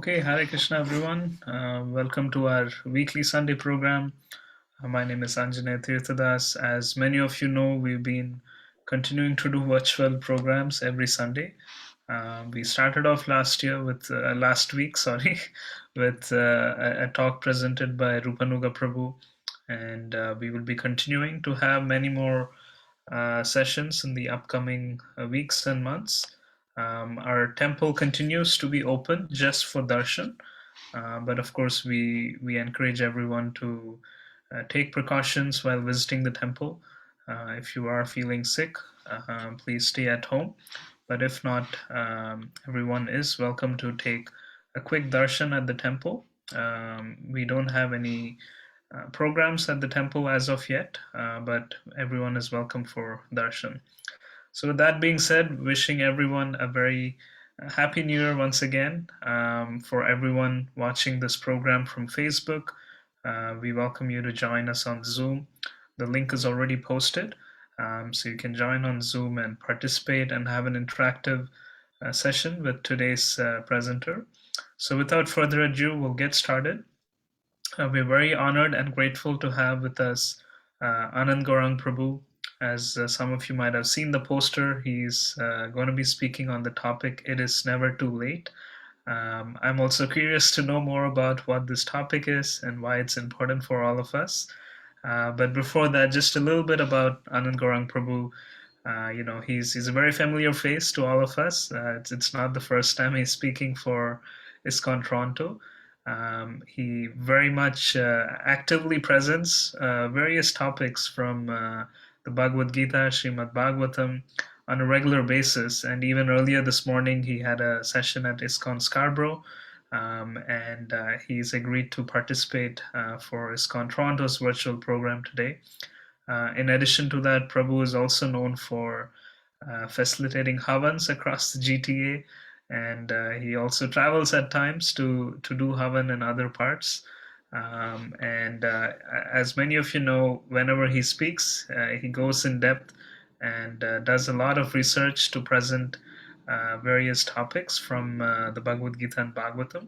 Okay, Hare Krishna, everyone. Welcome to our weekly Sunday program. My name is Anjaney Tirthadas. As many of you know, we've been continuing to do virtual programs every Sunday. We started off last week, sorry, with a talk presented by Rupanuga Prabhu, and we will be continuing to have many more sessions in the upcoming weeks and months. Our temple continues to be open just for darshan, but of course, we encourage everyone to take precautions while visiting the temple. If you are feeling sick, please stay at home. But if not, everyone is welcome to take a quick darshan at the temple. We don't have any programs at the temple as of yet, but everyone is welcome for darshan. So, with that being said, wishing everyone a very happy New Year once again. For everyone watching this program from Facebook, we welcome you to join us on Zoom. The link is already posted, so you can join on Zoom and participate and have an interactive session with today's presenter. So, without further ado, we'll get started. We're very honored and grateful to have with us Anand Gaurang Prabhu. As some of you might have seen the poster, he's going to be speaking on the topic, It is Never Too Late. I'm also curious to know more about what this topic is and why it's important for all of us. But before that, just a little bit about Anand Gaurang Prabhu. He's a very familiar face to all of us. It's not the first time he's speaking for ISKCON Toronto. He very much actively presents various topics from the Bhagavad-Gita, Srimad Bhagavatam, on a regular basis. And even earlier this morning, he had a session at ISKCON Scarborough, and he's agreed to participate for ISKCON Toronto's virtual program today. In addition to that, Prabhu is also known for facilitating Havans across the GTA, and he also travels at times to do Havan in other parts. And as many of you know, whenever he speaks, he goes in depth and does a lot of research to present various topics from the Bhagavad Gita and Bhagavatam.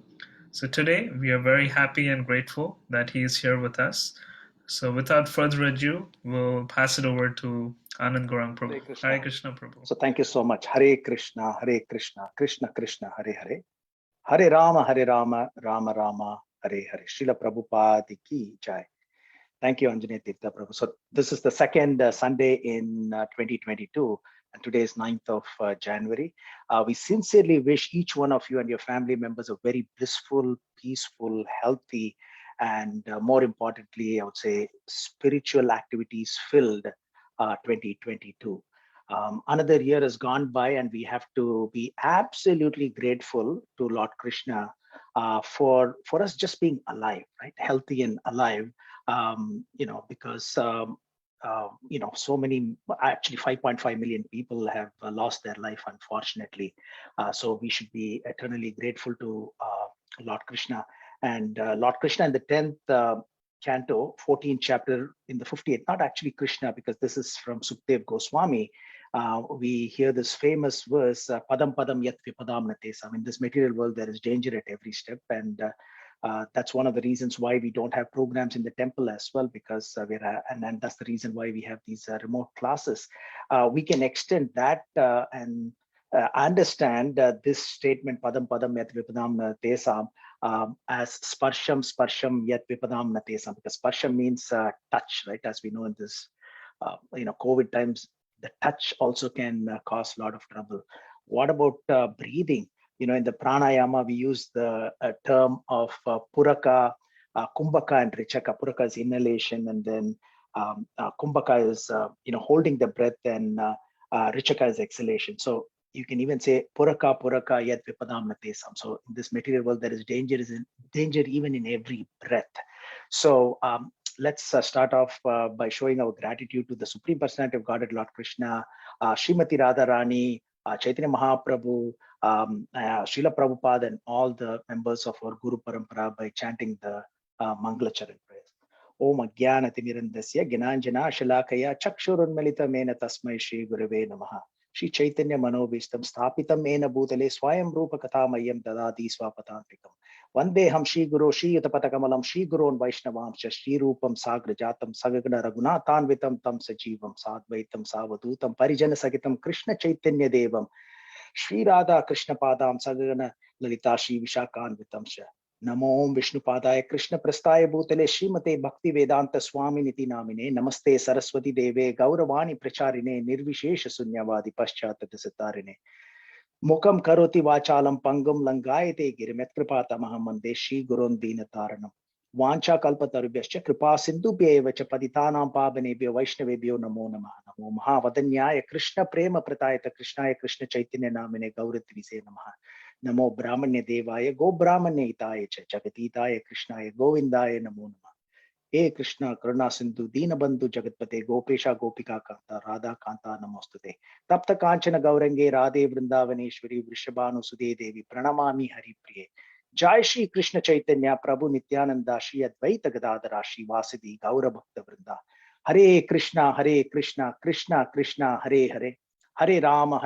So today, we are very happy and grateful that he is here with us. So without further ado, we'll pass it over to Anand Gaurang Prabhu. Hare Krishna Prabhu. So thank you so much. Hare Krishna, Krishna Krishna, Hare Hare. Hare Rama, Rama Rama, Hare Hare. Srila Prabhupada ki jai. Thank you, Anjaney Tirtha Prabhu. So this is the second Sunday in 2022, and today is 9th of January. We sincerely wish each one of you and your family members a very blissful, peaceful, healthy, and more importantly, I would say spiritual activities filled 2022. Another year has gone by, and we have to be absolutely grateful to Lord Krishna for us just being alive, right? Healthy and alive, because so many, actually 5.5 million people have lost their life, unfortunately. So we should be eternally grateful to Lord Krishna. And Lord Krishna in the 10th canto, 14th chapter, in the 58th, not actually Krishna, because this is from Sukhdev Goswami. We hear this famous verse, Padam Padam Yat Vipadam Natesam. In this material world, there is danger at every step. And that's one of the reasons why we don't have programs in the temple as well, because and that's the reason why we have these remote classes. We can extend that and understand this statement, Padam Padam Yat Vipadam Natesam, as Sparsham Yat Vipadam Natesam, because Sparsham means touch, right? As we know in this, COVID times, the touch also can cause a lot of trouble. What about breathing? In the pranayama, we use the term of puraka, kumbhaka, and richaka. Puraka is inhalation, and then kumbhaka is holding the breath, and richaka is exhalation. So you can even say puraka yat vipadam natesam. So in this material world, there is danger even in every breath. So let's start off by showing our gratitude to the Supreme Personality of Godhead, Lord Krishna, Srimati Radharani, Chaitanya Mahaprabhu, Srila Prabhupada, and all the members of our Guru Parampara by chanting the Mangala Charan prayers. Om Ajnana Timirandasya Gyananjana Shalakaya Chakshurunmalita Mena Tasmai Shri Gurave Namaha. Shri Chaitanya Manobishtam Sthapitam Ena Bhutale Swayam Rupa Kathamayam Dadati Swapatantikam. Vandeham Shri Guru Shri Yutapatakamalam Shri Gurun Vaishnavam Shri Rupam Sagrajatam Sagagana Raghunatanvitam Tam Sajivam Sadvaitam Savadutam Parijana Sagitam Krishna Chaitanya Devam Shri Radha Krishna Padam Sagagana Lalita Shri Vishakanvitam Sha. Namo Om Vishnu Padaya Krishna Prastaya Bhutale Srimate Bhakti Vedanta Swami Niti Namine Namaste Saraswati Deve Gauravani Pracharine Nirvishesha Sunyavadi Paschata Dasitarine Mukam Karoti Vachalam Pangam Langayate Girimetrapata Mahamande Shri Gurun Dina Taranam Vancha Kalpatarubhyascha Kripa Sindhubhyevacha Patitanam Pavanebhyo Vaishnavebhyo Namo Namah Namo Mahavadanyaya Krishna Prema Pratayata Krishnaya Krishna Chaitanya Namine Gauratrise Namaha Namo Brahmanya Devaya Go Brahmanya Hitaya Jagatitaya Krishnaya Govindaya Namo Namah He Krishna Karuna Sindhu Dina Bandhu Jagatpate Gopesha Gopika Kanta Radha Kanta Namostute Tapta Kanchana Gaurange Radhe Vrindavaneshwari Vrishabhanu Sude Devi Pranamami Hari Priye Jai Shri Krishna Chaitanya Prabhu Nityananda Shri Advaita Gadadara Shri Vasidi Gaura Bhakta Vrinda Hare Krishna Krishna Krishna Hare Hare Hare Rama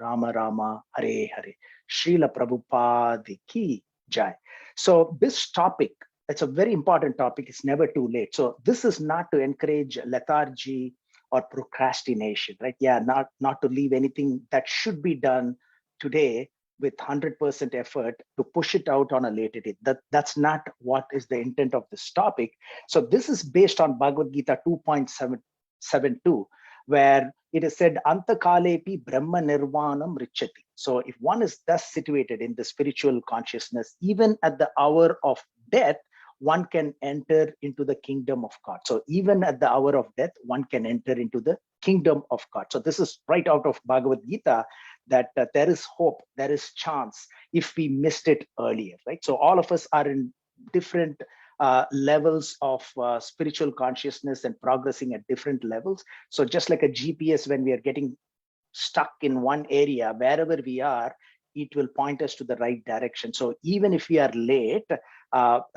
Rama Rama Hare Hare Srila Prabhupada Ki Jai. So this topic, it's a very important topic. It's never too late. So this is not to encourage lethargy or procrastination, right? Yeah, not to leave anything that should be done today with 100% effort to push it out on a later date. That's not what is the intent of this topic. So this is based on Bhagavad-Gita 2.772, where it is said, Antakalepi Brahma Nirvanam Richati. So if one is thus situated in the spiritual consciousness, even at the hour of death, one can enter into the kingdom of God. So even at the hour of death, one can enter into the kingdom of God. So this is right out of Bhagavad-Gita, that there is hope, there is chance if we missed it earlier, right? So all of us are in different levels of spiritual consciousness and progressing at different levels. So just like a GPS, when we are getting stuck in one area, wherever we are, it will point us to the right direction. So even if we are late,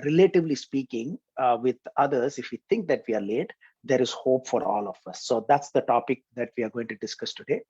relatively speaking, with others, if we think that we are late, there is hope for all of us. So that's the topic that we are going to discuss today.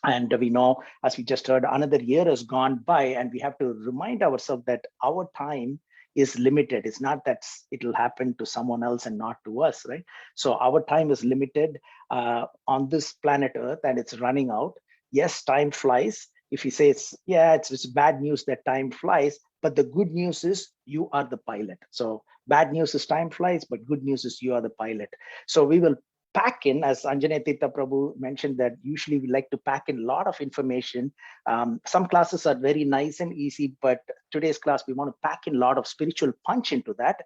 And we know, as we just heard, another year has gone by, and we have to remind ourselves that our time is limited. It's not that it'll happen to someone else and not to us, right? So our time is limited on this planet Earth, and it's running out. Yes, time flies. If you say it's bad news that time flies, but the good news is you are the pilot. So bad news is time flies, but good news is you are the pilot. So we will pack in, as Anjane Tirtha Prabhu mentioned, that usually we like to pack in a lot of information. Some classes are very nice and easy, but today's class, we want to pack in a lot of spiritual punch into that,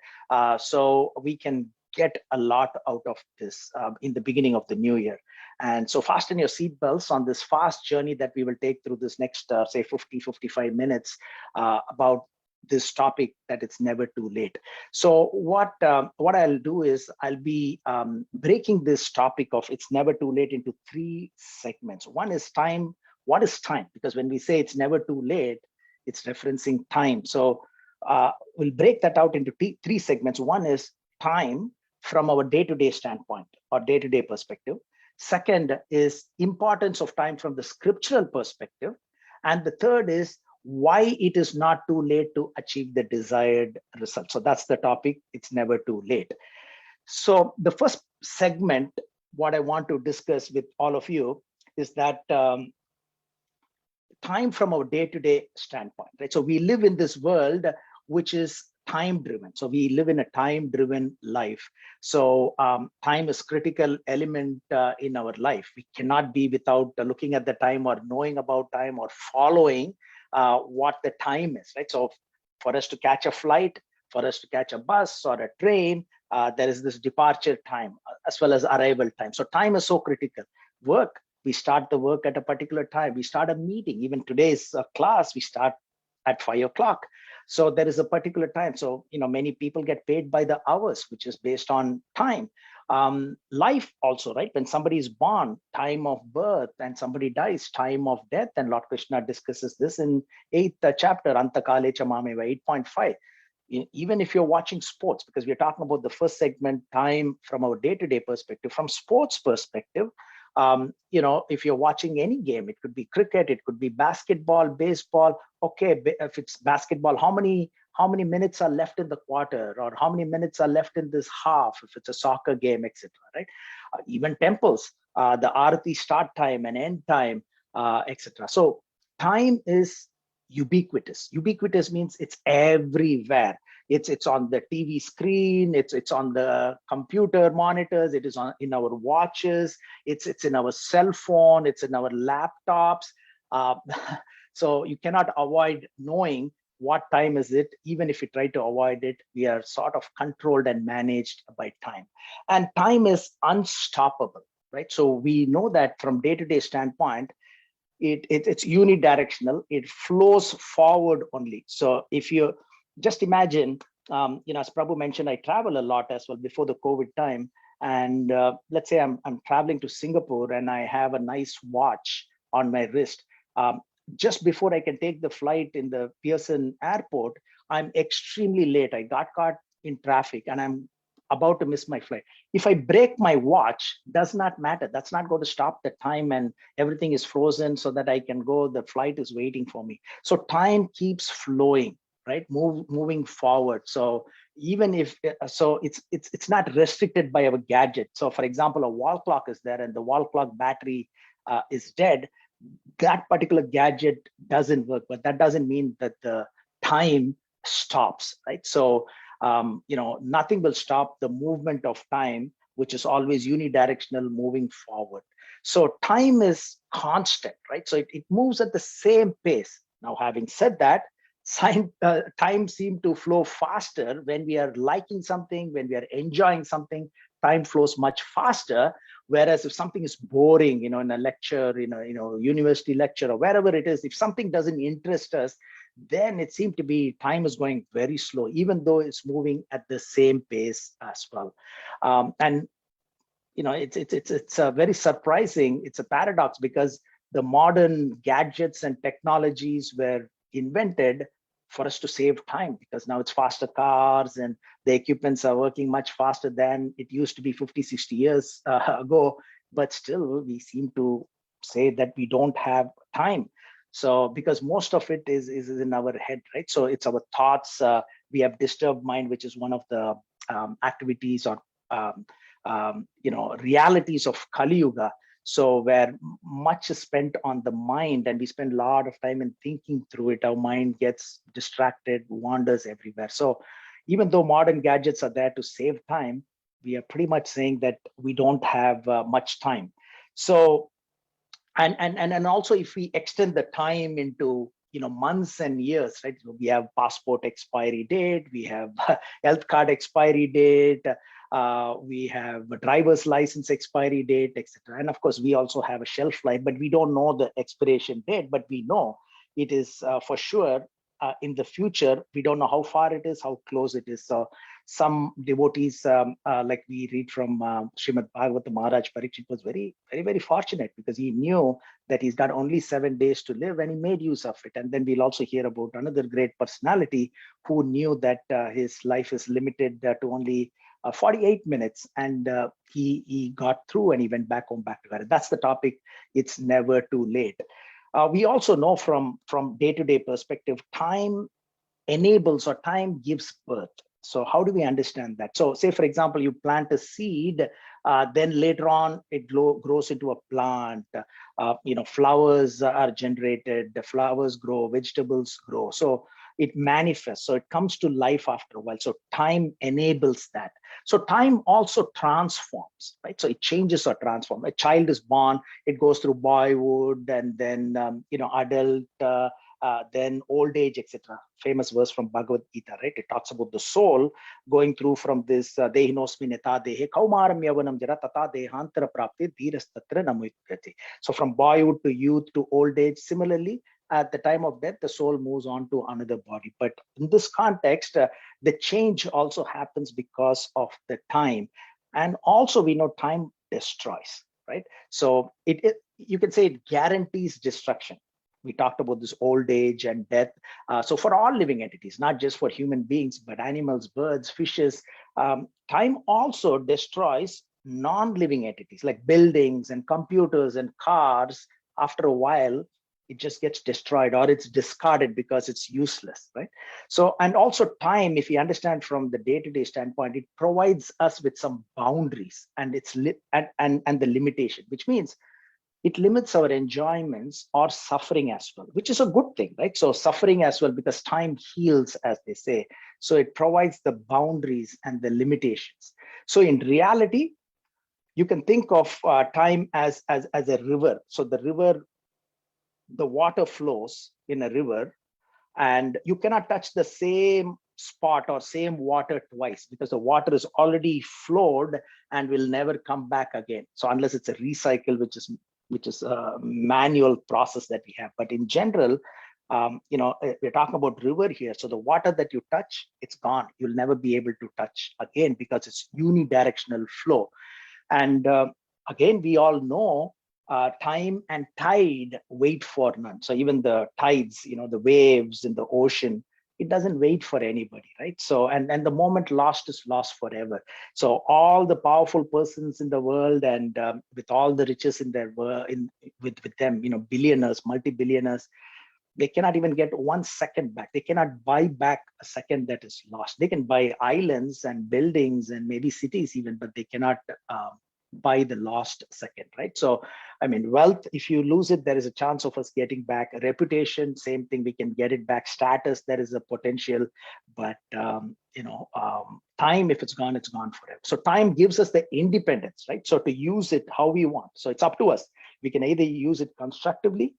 so we can get a lot out of this in the beginning of the new year. And so fasten your seatbelts on this fast journey that we will take through this next, say, 55 minutes about this topic, that it's never too late. So what I'll do is I'll be breaking this topic of it's never too late into three segments. One is time. What is time? Because when we say it's never too late, it's referencing time. So we'll break that out into three segments. One is time from our day-to-day standpoint or day-to-day perspective. Second is importance of time from the scriptural perspective. And the third is why it is not too late to achieve the desired result. So that's the topic. It's never too late. So the first segment, what I want to discuss with all of you is that time from our day-to-day standpoint, right? So we live in this world which is time-driven. So we live in a time-driven life. So time is critical element in our life. We cannot be without looking at the time or knowing about time or following what the time is, right? So for us to catch a flight, for us to catch a bus or a train, there is this departure time as well as arrival time. So time is so critical. Work, we start the work at a particular time. We start a meeting. Even today's class, we start at 5 o'clock. So there is a particular time. So, many people get paid by the hours, which is based on time. Life also, right? When somebody is born, time of birth, and somebody dies, time of death. And Lord Krishna discusses this in 8th chapter, Antakale Chamameva 8.5. Even if you're watching sports, because we're talking about the first segment, time from our day-to-day perspective, from sports perspective, If you're watching any game, it could be cricket, it could be basketball, baseball. Okay, if it's basketball, how many minutes are left in the quarter, or how many minutes are left in this half, if it's a soccer game, etc. Right? Even temples, the arati start time and end time, etc. So time is ubiquitous. Ubiquitous means it's everywhere. It's on the TV screen, it's on the computer monitors, it is in our watches, it's in our cell phone, it's in our laptops. Uh, so you cannot avoid knowing what time is it. Even if we try to avoid it, we are sort of controlled and managed by time. And time is unstoppable, right? So we know that from day-to-day standpoint, it's unidirectional. It flows forward only. So if you just imagine, as Prabhu mentioned, I travel a lot as well before the COVID time. And let's say I'm traveling to Singapore and I have a nice watch on my wrist. Just before I can take the flight in the Pearson airport, I'm extremely late. I got caught in traffic and I'm about to miss my flight. If I break my watch, does not matter. That's not going to stop the time, and everything is frozen so that I can go. The flight is waiting for me. So time keeps flowing, right? Moving forward. So even if it's not restricted by our gadget. So for example, a wall clock is there and the wall clock battery is dead. That particular gadget doesn't work, but that doesn't mean that the time stops, right? So nothing will stop the movement of time, which is always unidirectional, moving forward. So time is constant, right? So it moves at the same pace. Now, having said that, time seems to flow faster when we are liking something, when we are enjoying something. Time flows much faster. Whereas if something is boring, in a lecture, university lecture or wherever it is, if something doesn't interest us, then it seemed to be time is going very slow, even though it's moving at the same pace as well. And it's a very surprising. It's a paradox because the modern gadgets and technologies were invented for us to save time, because now it's faster cars and the equipments are working much faster than it used to be 50, 60 years ago. But still, we seem to say that we don't have time. So because most of it is in our head, right? So it's our thoughts. We have disturbed mind, which is one of the activities or realities of Kali Yuga. So where much is spent on the mind and we spend a lot of time in thinking through it, our mind gets distracted, wanders everywhere. So even though modern gadgets are there to save time, we are pretty much saying that we don't have much time. So and also if we extend the time into months and years, right? So we have passport expiry date, we have health card expiry date, we have a driver's license expiry date, etc. And of course, we also have a shelf life, but we don't know the expiration date, but we know it is for sure in the future. We don't know how far it is, how close it is. So some devotees, like we read from Srimad Bhagavatam, Maharaj Parikshit was very, very, very fortunate because he knew that he's got only 7 days to live and he made use of it. And then we'll also hear about another great personality who knew that his life is limited to only 48 minutes, and he got through and he went back home, back to God. That's the topic. It's never too late. We also know from day-to-day perspective, time enables or time gives birth. So how do we understand that? So say, for example, you plant a seed, then later on it grows into a plant. Flowers are generated, the flowers grow, vegetables grow. So it manifests. So it comes to life after a while. So time enables that. So time also transforms, right? So it changes or transforms. A child is born, it goes through boyhood and then, adult, then old age, etc. Famous verse from Bhagavad-Gita, right? It talks about the soul going through from this dehinosmi neta dehe kaumaram yavanam jara tata dehantara prapti dhirastatra namutyate. So from boyhood to youth to old age, similarly, at the time of death, the soul moves on to another body. But in this context, the change also happens because of the time. And also we know time destroys, right? So you can say it guarantees destruction. We talked about this old age and death. So for all living entities, not just for human beings, but animals, birds, fishes, time also destroys non-living entities like buildings and computers and cars, after a while, it just gets destroyed or it's discarded because it's useless, right? So, and also time, if you understand from the day-to-day standpoint, it provides us with some boundaries and and the limitation, which means it limits our enjoyments or suffering as well, which is a good thing, right? So suffering as well, because time heals, as they say. So it provides the boundaries and the limitations. So in reality, you can think of time as a river. So the river, the water flows in a river, and you cannot touch the same spot or same water twice because the water is already flowed and will never come back again. So unless it's a recycle, which is a manual process that we have. But in general, we're talking about river here. So the water that you touch, it's gone. You'll never be able to touch again because it's unidirectional flow. And again, we all know time and tide wait for none. So even the tides, the waves in the ocean, it doesn't wait for anybody, right? So, and the moment lost is lost forever. So all the powerful persons in the world and with all the riches in their world, with them, billionaires, multi-billionaires, they cannot even get 1 second back. They cannot buy back a second that is lost. They can buy islands and buildings and maybe cities even, but they cannot buy the lost second, right? So, I mean, wealth, if you lose it, there is a chance of us getting back. A reputation, same thing, we can get it back. Status, there is a potential, but time, if it's gone forever. So time gives us the independence, right? So to use it how we want. So it's up to us. We can either use it constructively,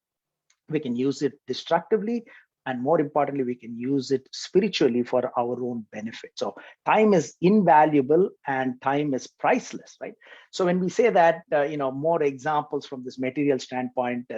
we can use it destructively, and more importantly, we can use it spiritually for our own benefit. So time is invaluable and time is priceless, right? So when we say that, more examples from this material standpoint,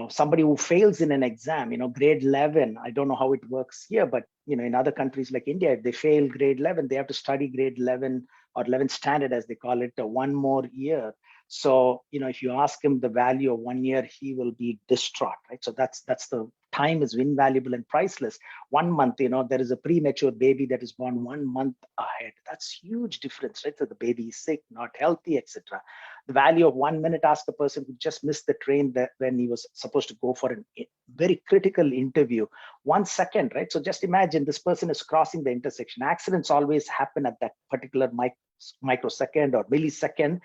somebody who fails in an exam, grade 11, I don't know how it works here, but in other countries like India, if they fail grade 11, they have to study grade 11 or 11th standard, as they call it, one more year. So, if you ask him the value of 1 year, he will be distraught, right? So that's the time is invaluable and priceless. 1 month, there is a premature baby that is born 1 month ahead. That's huge difference, right? So the baby is sick, not healthy, etc. The value of 1 minute, ask a person who just missed the train that when he was supposed to go for a very critical interview. 1 second, right? So just imagine this person is crossing the intersection. Accidents always happen at that particular microsecond or millisecond.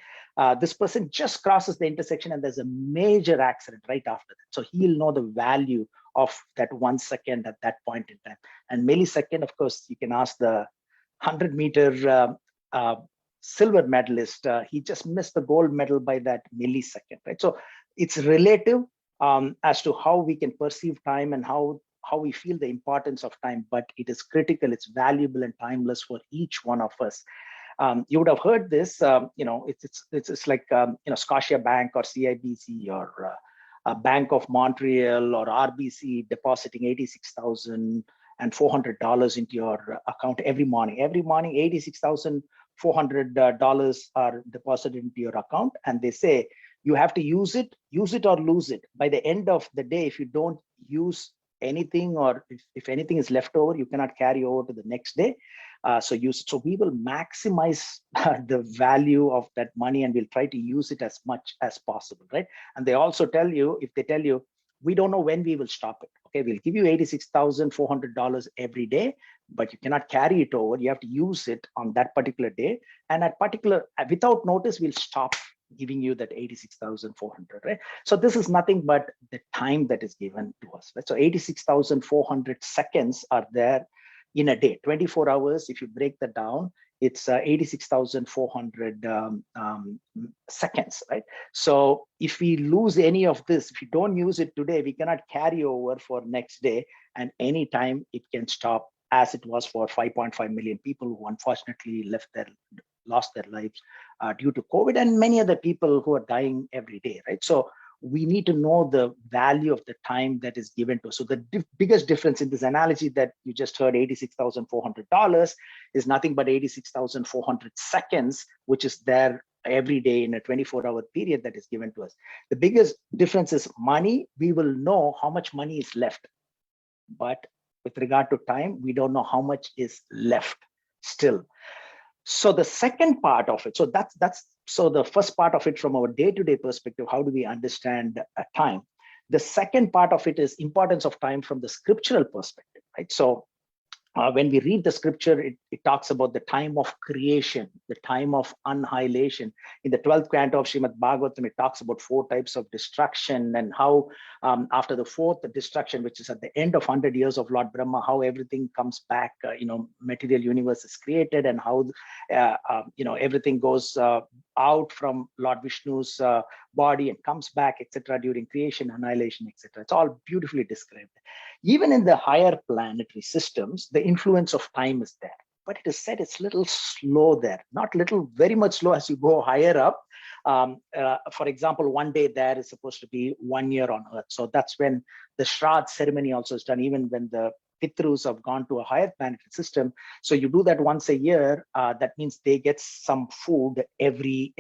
This person just crosses the intersection and there's a major accident right after that. So he'll know the value of that 1 second at that point in time. And millisecond, of course, you can ask the 100-meter silver medalist. He just missed the gold medal by that millisecond, right? So it's relative as to how we can perceive time and how we feel the importance of time, but it is critical, it's valuable and timeless for each one of us. You would have heard this, it's like, Scotia Bank or CIBC or Bank of Montreal or RBC depositing $86,400 into your account every morning. Every morning, $86,400 are deposited into your account, and they say you have to use it or lose it. By the end of the day, if you don't use anything, or if anything is left over, you cannot carry over to the next day. So use it. So we will maximize the value of that money, and we'll try to use it as much as possible, right? And they also tell you, if they tell you, we don't know when we will stop it. Okay, we'll give you $86,400 every day, but you cannot carry it over. You have to use it on that particular day, and without notice, we'll stop giving you that 86,400, right? So this is nothing but the time that is given to us, right? So 86,400 seconds are there in a day. 24 hours, if you break that down, it's 86,400 seconds, right? So if we lose any of this, if you don't use it today, we cannot carry over for next day, and anytime it can stop, as it was for 5.5 million people who unfortunately lost their lives due to COVID, and many other people who are dying every day, right? So we need to know the value of the time that is given to us. So the biggest difference in this analogy that you just heard, $86,400, is nothing but 86,400 seconds, which is there every day in a 24-hour period that is given to us. The biggest difference is money. We will know how much money is left, but with regard to time, we don't know how much is left still. So the second part of it, so the first part of it from our day-to-day perspective, how do we understand time? The second part of it is importance of time from the scriptural perspective, right? So when we read the scripture, it talks about the time of creation, the time of annihilation. In the 12th canto of Srimad Bhagavatam, it talks about 4 types of destruction, and how after the 4th destruction, which is at the end of 100 years of Lord Brahma, how everything comes back, material universe is created, and how everything goes out from Lord Vishnu's body and comes back, etc., during creation, annihilation, etc. It's all beautifully described. Even in the higher planetary systems, the influence of time is there, but it is said it's little slow there, not little, very much slow as you go higher up. For example, one day there is supposed to be 1 year on Earth. So that's when the Shraddh ceremony also is done, even when the Pitrus have gone to a higher planetary system. So you do that once a year. That means they get some food every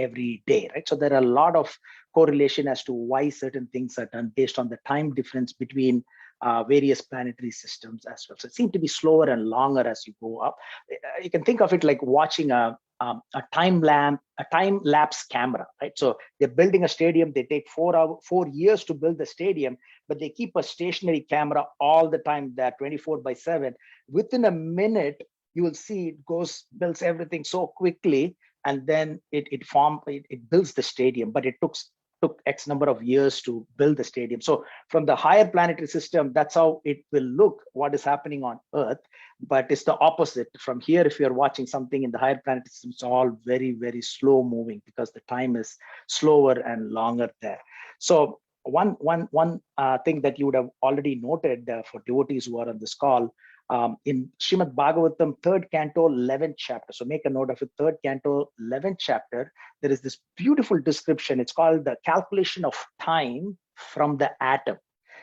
day, right? So there are a lot of correlation as to why certain things are done based on the time difference between various planetary systems as well. So it seems to be slower and longer as you go up. You can think of it like watching a time lapse camera, right? So they're building a stadium. They take 4 years to build the stadium, but they keep a stationary camera all the time there, 24/7. Within a minute, you will see it builds everything so quickly, and then it builds the stadium, but it took X number of years to build the stadium. So from the higher planetary system, that's how it will look, what is happening on Earth. But it's the opposite. From here, if you're watching something in the higher planetary system, it's all very, very slow moving, because the time is slower and longer there. So one thing that you would have already noted for devotees who are on this call, in Srimad Bhagavatam, 3rd canto, 11th chapter. So make a note of it, 3rd canto, 11th chapter. There is this beautiful description. It's called the calculation of time from the atom.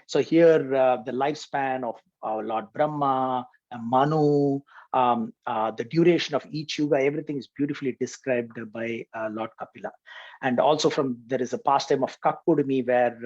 So here, the lifespan of Lord Brahma, Manu, the duration of each yuga, everything is beautifully described by Lord Kapila. And also there is a pastime of Kakudumi, where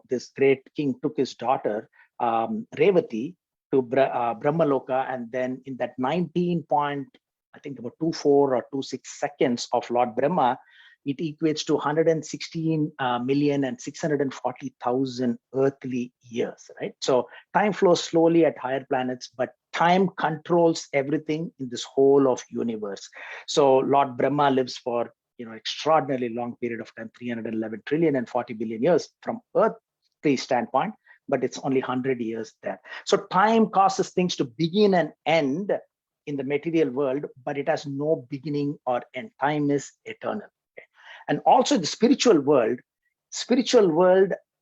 this great king took his daughter, Revati, to Brahmaloka, and then in that 19.24 or 26 seconds of Lord Brahma, it equates to 116,640,000 earthly years, right? So time flows slowly at higher planets, but time controls everything in this whole of universe. So Lord Brahma lives for extraordinarily long period of time, 311 trillion and 40 billion years from Earthly standpoint, but it's only 100 years there. So time causes things to begin and end in the material world, but it has no beginning or end. Time is eternal. Okay? And also the spiritual world,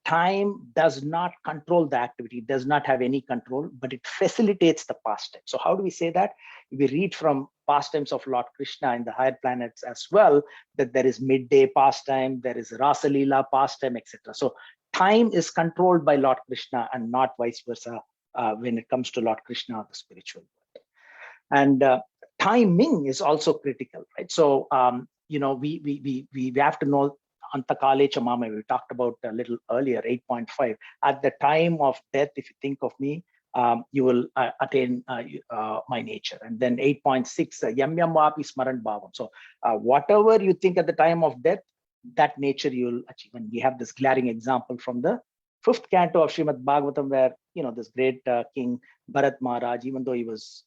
time does not control the activity, does not have any control, but it facilitates the pastime. So how do we say that? We read from pastimes of Lord Krishna in the higher planets as well, that there is midday pastime, there is Rasa Leela pastime, etc. So time is controlled by Lord Krishna and not vice versa when it comes to Lord Krishna or the spiritual world. And timing is also critical, right? So we have to know Antakale Chamame, we talked about a little earlier, 8.5. At the time of death, if you think of me, you will attain my nature. And then 8.6, Yam Yam Vapi Smaran Bhavam. So whatever you think at the time of death, that nature you'll achieve. And we have this glaring example from the 5th canto of Srimad Bhagavatam, where this great king Bharat Maharaj, even though he was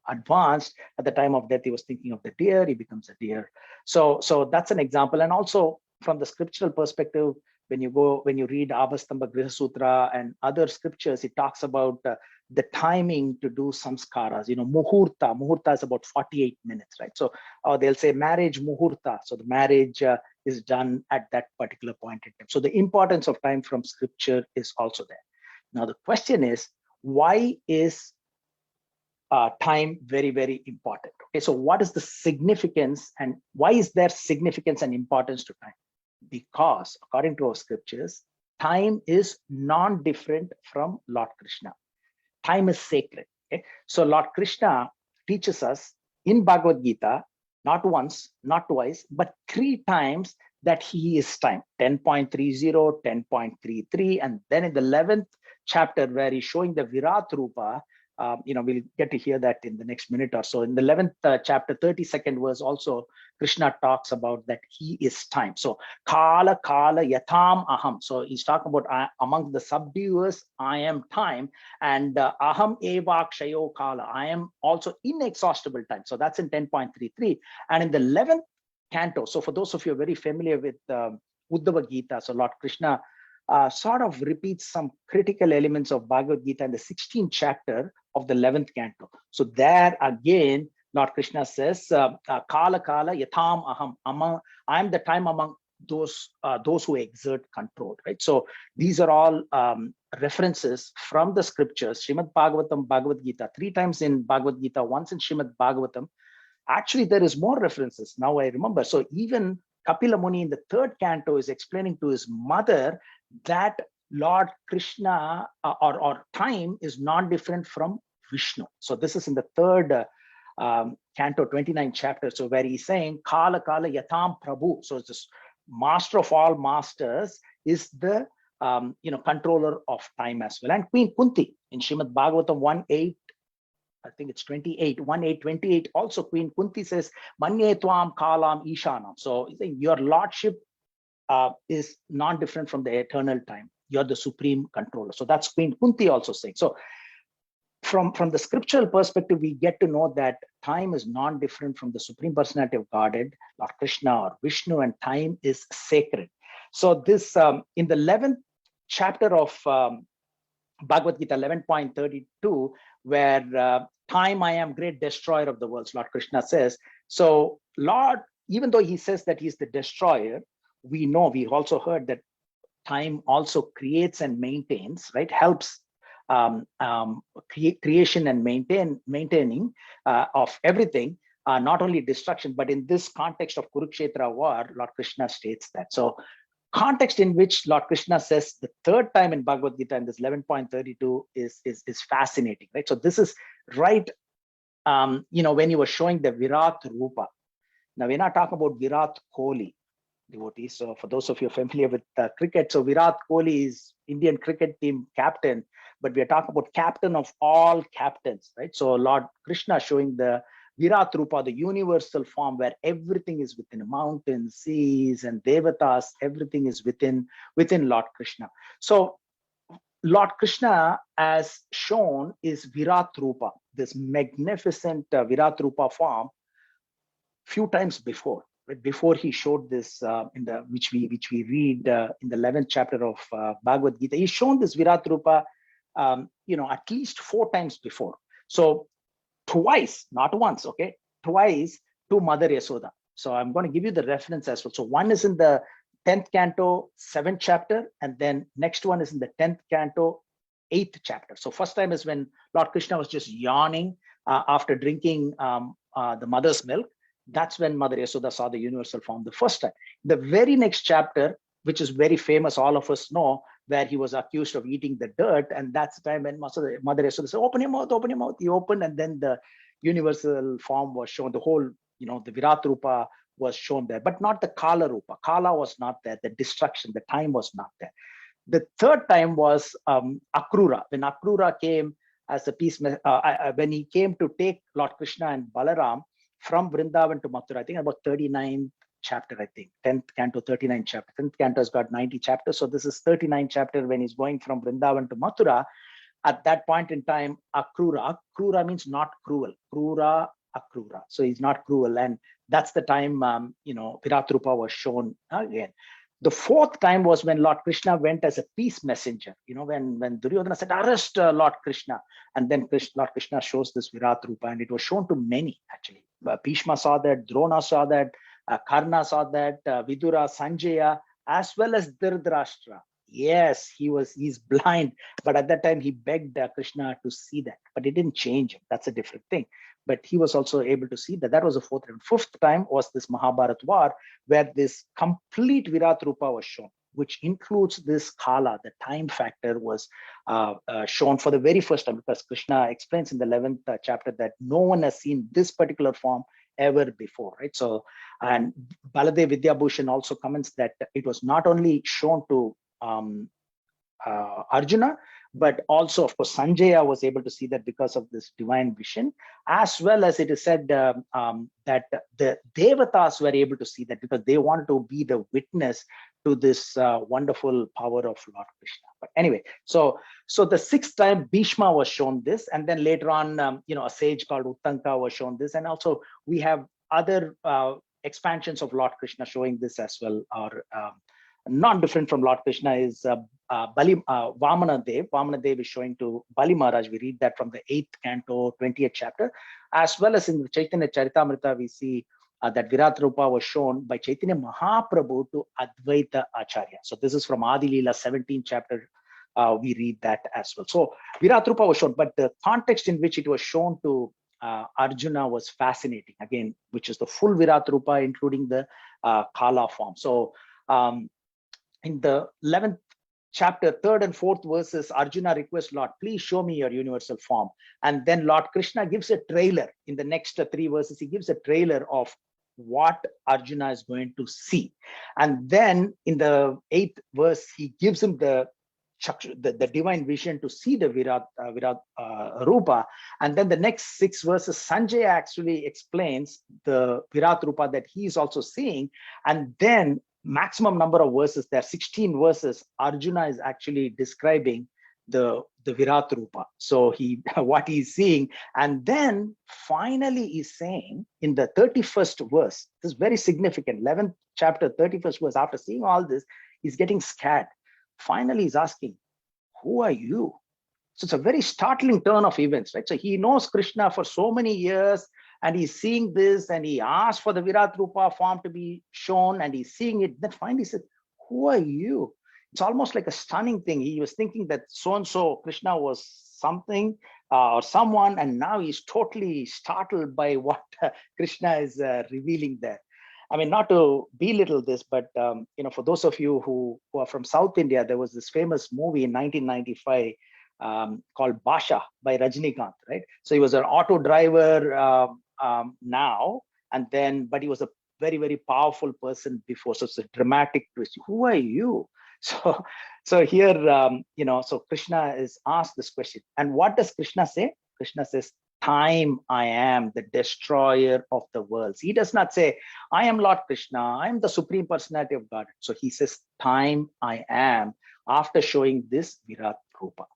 advanced, at the time of death he was thinking of the deer, he becomes a deer. So that's an example. And also from the scriptural perspective, when you read Abhastamba Griha Sutra and other scriptures, it talks about the timing to do samskaras. Muhurta is about 48 minutes, right? So they'll say marriage muhurta. So the marriage is done at that particular point in time. So the importance of time from scripture is also there. Now the question is, why is time very, very important? Okay, so what is the significance, and why is there significance and importance to time? Because according to our scriptures, time is non-different from Lord Krishna. Time is sacred. Okay? So Lord Krishna teaches us in Bhagavad-Gita, not once, not twice, but 3 times that he is time. 10.30, 10.33, and then in the 11th chapter, where he's showing the Virat Rupa, we'll get to hear that in the next minute or so. In the 11th chapter, 32nd verse, also Krishna talks about that he is time. So kala kala yatam aham. So he's talking about among the subduers, I am time, and aham eva kshayo kala. I am also inexhaustible time. So that's in 10.33. And in the 11th canto, so for those of you very familiar with Uddhava Gita, so Lord Krishna sort of repeats some critical elements of Bhagavad-Gita in the 16th chapter of the 11th canto. So there again, Lord Krishna says, Kala Kala Yatham Aham. I am the time among those who exert control, right? So these are all references from the scriptures, Srimad Bhagavatam, Bhagavad Gita, 3 times in Bhagavad Gita, once in Srimad Bhagavatam. Actually, there is more references. Now I remember. So even Kapila Muni in the 3rd canto is explaining to his mother that Lord Krishna or time is not different from Vishnu. So this is in the 3rd canto, 29th chapter. So where he's saying Kala Kala Yatam Prabhu. So it's this master of all masters is the controller of time as well. And Queen Kunti in Srimad Bhagavatam 1:8. I think it's 28, 1:828. Also, Queen Kunti says, Manye Tvam Kalam Ishanam. So your lordship is not different from the eternal time. You're the supreme controller. So that's Queen Kunti also saying. So from the scriptural perspective, we get to know that time is not different from the Supreme Personality of Godhead, Lord Krishna or Vishnu, and time is sacred. So this, in the 11th chapter of Bhagavad Gita 11.32, where time I am great destroyer of the worlds, Lord Krishna says. So Lord, even though he says that he's the destroyer, we know, we also heard that time also creates and maintains, right? Helps creation and maintaining of everything, not only destruction, but in this context of Kurukshetra war, Lord Krishna states that. So context in which Lord Krishna says the 3rd time in Bhagavad Gita in this 11.32 is fascinating, right? So this is right, when you were showing the Virat Rupa. Now we're not talking about Virat Kohli, devotees. So for those of you familiar with cricket, so Virat Kohli is Indian cricket team captain, but we are talking about captain of all captains, right? So Lord Krishna showing the Virat Rupa, the universal form where everything is within mountains, seas, and devatas, everything is within Lord Krishna. So Lord Krishna, as shown, is Virat Rupa, this magnificent Virat Rupa form, few times before. Right? Before he showed this in the which we read in the 11th chapter of Bhagavad Gita, he's shown this Virat Rupa, at least 4 times before. So twice, not once, okay, twice to Mother Yasoda. So I'm going to give you the reference as well. So one is in the 10th canto, 7th chapter, and then next one is in the 10th canto, 8th chapter. So first time is when Lord Krishna was just yawning after drinking the mother's milk. That's when Mother Yasoda saw the universal form the first time. The very next chapter, which is very famous, all of us know, where he was accused of eating the dirt, and that's the time when Mother Yasoda said, open your mouth, open your mouth. He opened, and then the universal form was shown. The whole, the Virat Rupa was shown there, but not the Kala Rupa. Kala was not there. The destruction, the time was not there. The 3rd time was Akrura. When Akrura came as a peace, when he came to take Lord Krishna and Balaram from Vrindavan to Mathura, I think about 39th chapter, I think 10th canto, 39th chapter. 10th canto has got 90 chapters, so this is 39th chapter when he's going from Vrindavan to Mathura. At that point in time, Akrura means not cruel. Krura, Akrura. So he's not cruel, and that's the time Virat Rupa was shown again. The 4th time was when Lord Krishna went as a peace messenger. When Duryodhana said, arrest Lord Krishna, and then Lord Krishna shows this Virat Rupa, and it was shown to many actually. Bhishma saw that, Drona saw that, Karna saw that, Vidura, Sanjaya, as well as Dhritarashtra. Yes, he's blind, but at that time he begged Krishna to see that, but it didn't change him. That's a different thing. But he was also able to see that. That was the 4th time. 5th time was this Mahabharat war, where this complete Virat Rupa was shown, which includes this Kala, the time factor was shown for the very first time, because Krishna explains in the 11th chapter that no one has seen this particular form ever before, right? So, and Baladev Vidyabhushan also comments that it was not only shown to Arjuna, but also, of course, Sanjaya was able to see that because of this divine vision, as well as it is said that the Devatas were able to see that because they wanted to be the witness to this wonderful power of Lord Krishna. But anyway, so the sixth time Bhishma was shown this, and then later on, a sage called Uttanka was shown this, and also we have other expansions of Lord Krishna showing this as well, or not different from Lord Krishna is Vamana Dev. Vamana Dev is showing to Bali Maharaj. We read that from the 8th canto, 20th chapter, as well as in the Chaitanya Charitamrita, we see that Virat Rupa was shown by Chaitanya Mahaprabhu to Advaita Acharya. So this is from Adi Leela 17th chapter. We read that as well. So Virat Rupa was shown, but the context in which it was shown to Arjuna was fascinating, again, which is the full Virat Rupa, including the Kala form. So in the 11th chapter, 3rd and 4th verses, Arjuna requests, Lord, please show me your universal form. And then Lord Krishna gives a trailer. In the next 3 verses, he gives a trailer of what Arjuna is going to see. And then in the 8th verse, he gives him the divine vision to see the Virat Rupa. And then the next 6 verses, Sanjaya actually explains the Virat Rupa that he is also seeing. And then maximum number of verses, there are 16 verses, Arjuna is actually describing the Virat Rupa. So what he's seeing, and then finally he's saying in the 31st verse, this is very significant, 11th chapter, 31st verse, after seeing all this, he's getting scared. Finally, he's asking, who are you? So it's a very startling turn of events, right? So he knows Krishna for so many years, and he's seeing this, and he asked for the Virat Rupa form to be shown, and he's seeing it. Then finally he said, who are you? It's almost like a stunning thing. He was thinking that so-and-so Krishna was something or someone, and now he's totally startled by what Krishna is revealing there. I mean, not to belittle this, but for those of you who are from South India, there was this famous movie in 1995 called Basha by Rajinikanth, right? So he was an auto driver now, and then, but he was a very, very powerful person before. So it's a dramatic twist. Who are you? So here, so Krishna is asked this question. And what does Krishna say? Krishna says, time I am the destroyer of the worlds. He does not say, I am Lord Krishna, I am the Supreme Personality of God. So he says, time I am, after showing this Virat Rupa.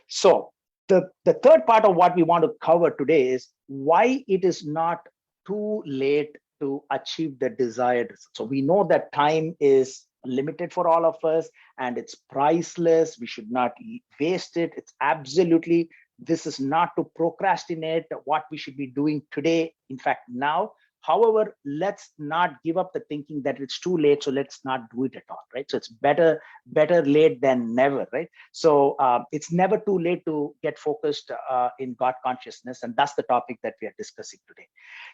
So the third part of what we want to cover today is why it is not too late to achieve the desired result. So we know that time is limited for all of us, and it's priceless. We should not waste it. It's absolutely, this is not to procrastinate what we should be doing today, in fact now. However, let's not give up the thinking that it's too late, so let's not do it at all, right? So it's better late than never, right? So it's never too late to get focused in God consciousness, and that's the topic that we are discussing today.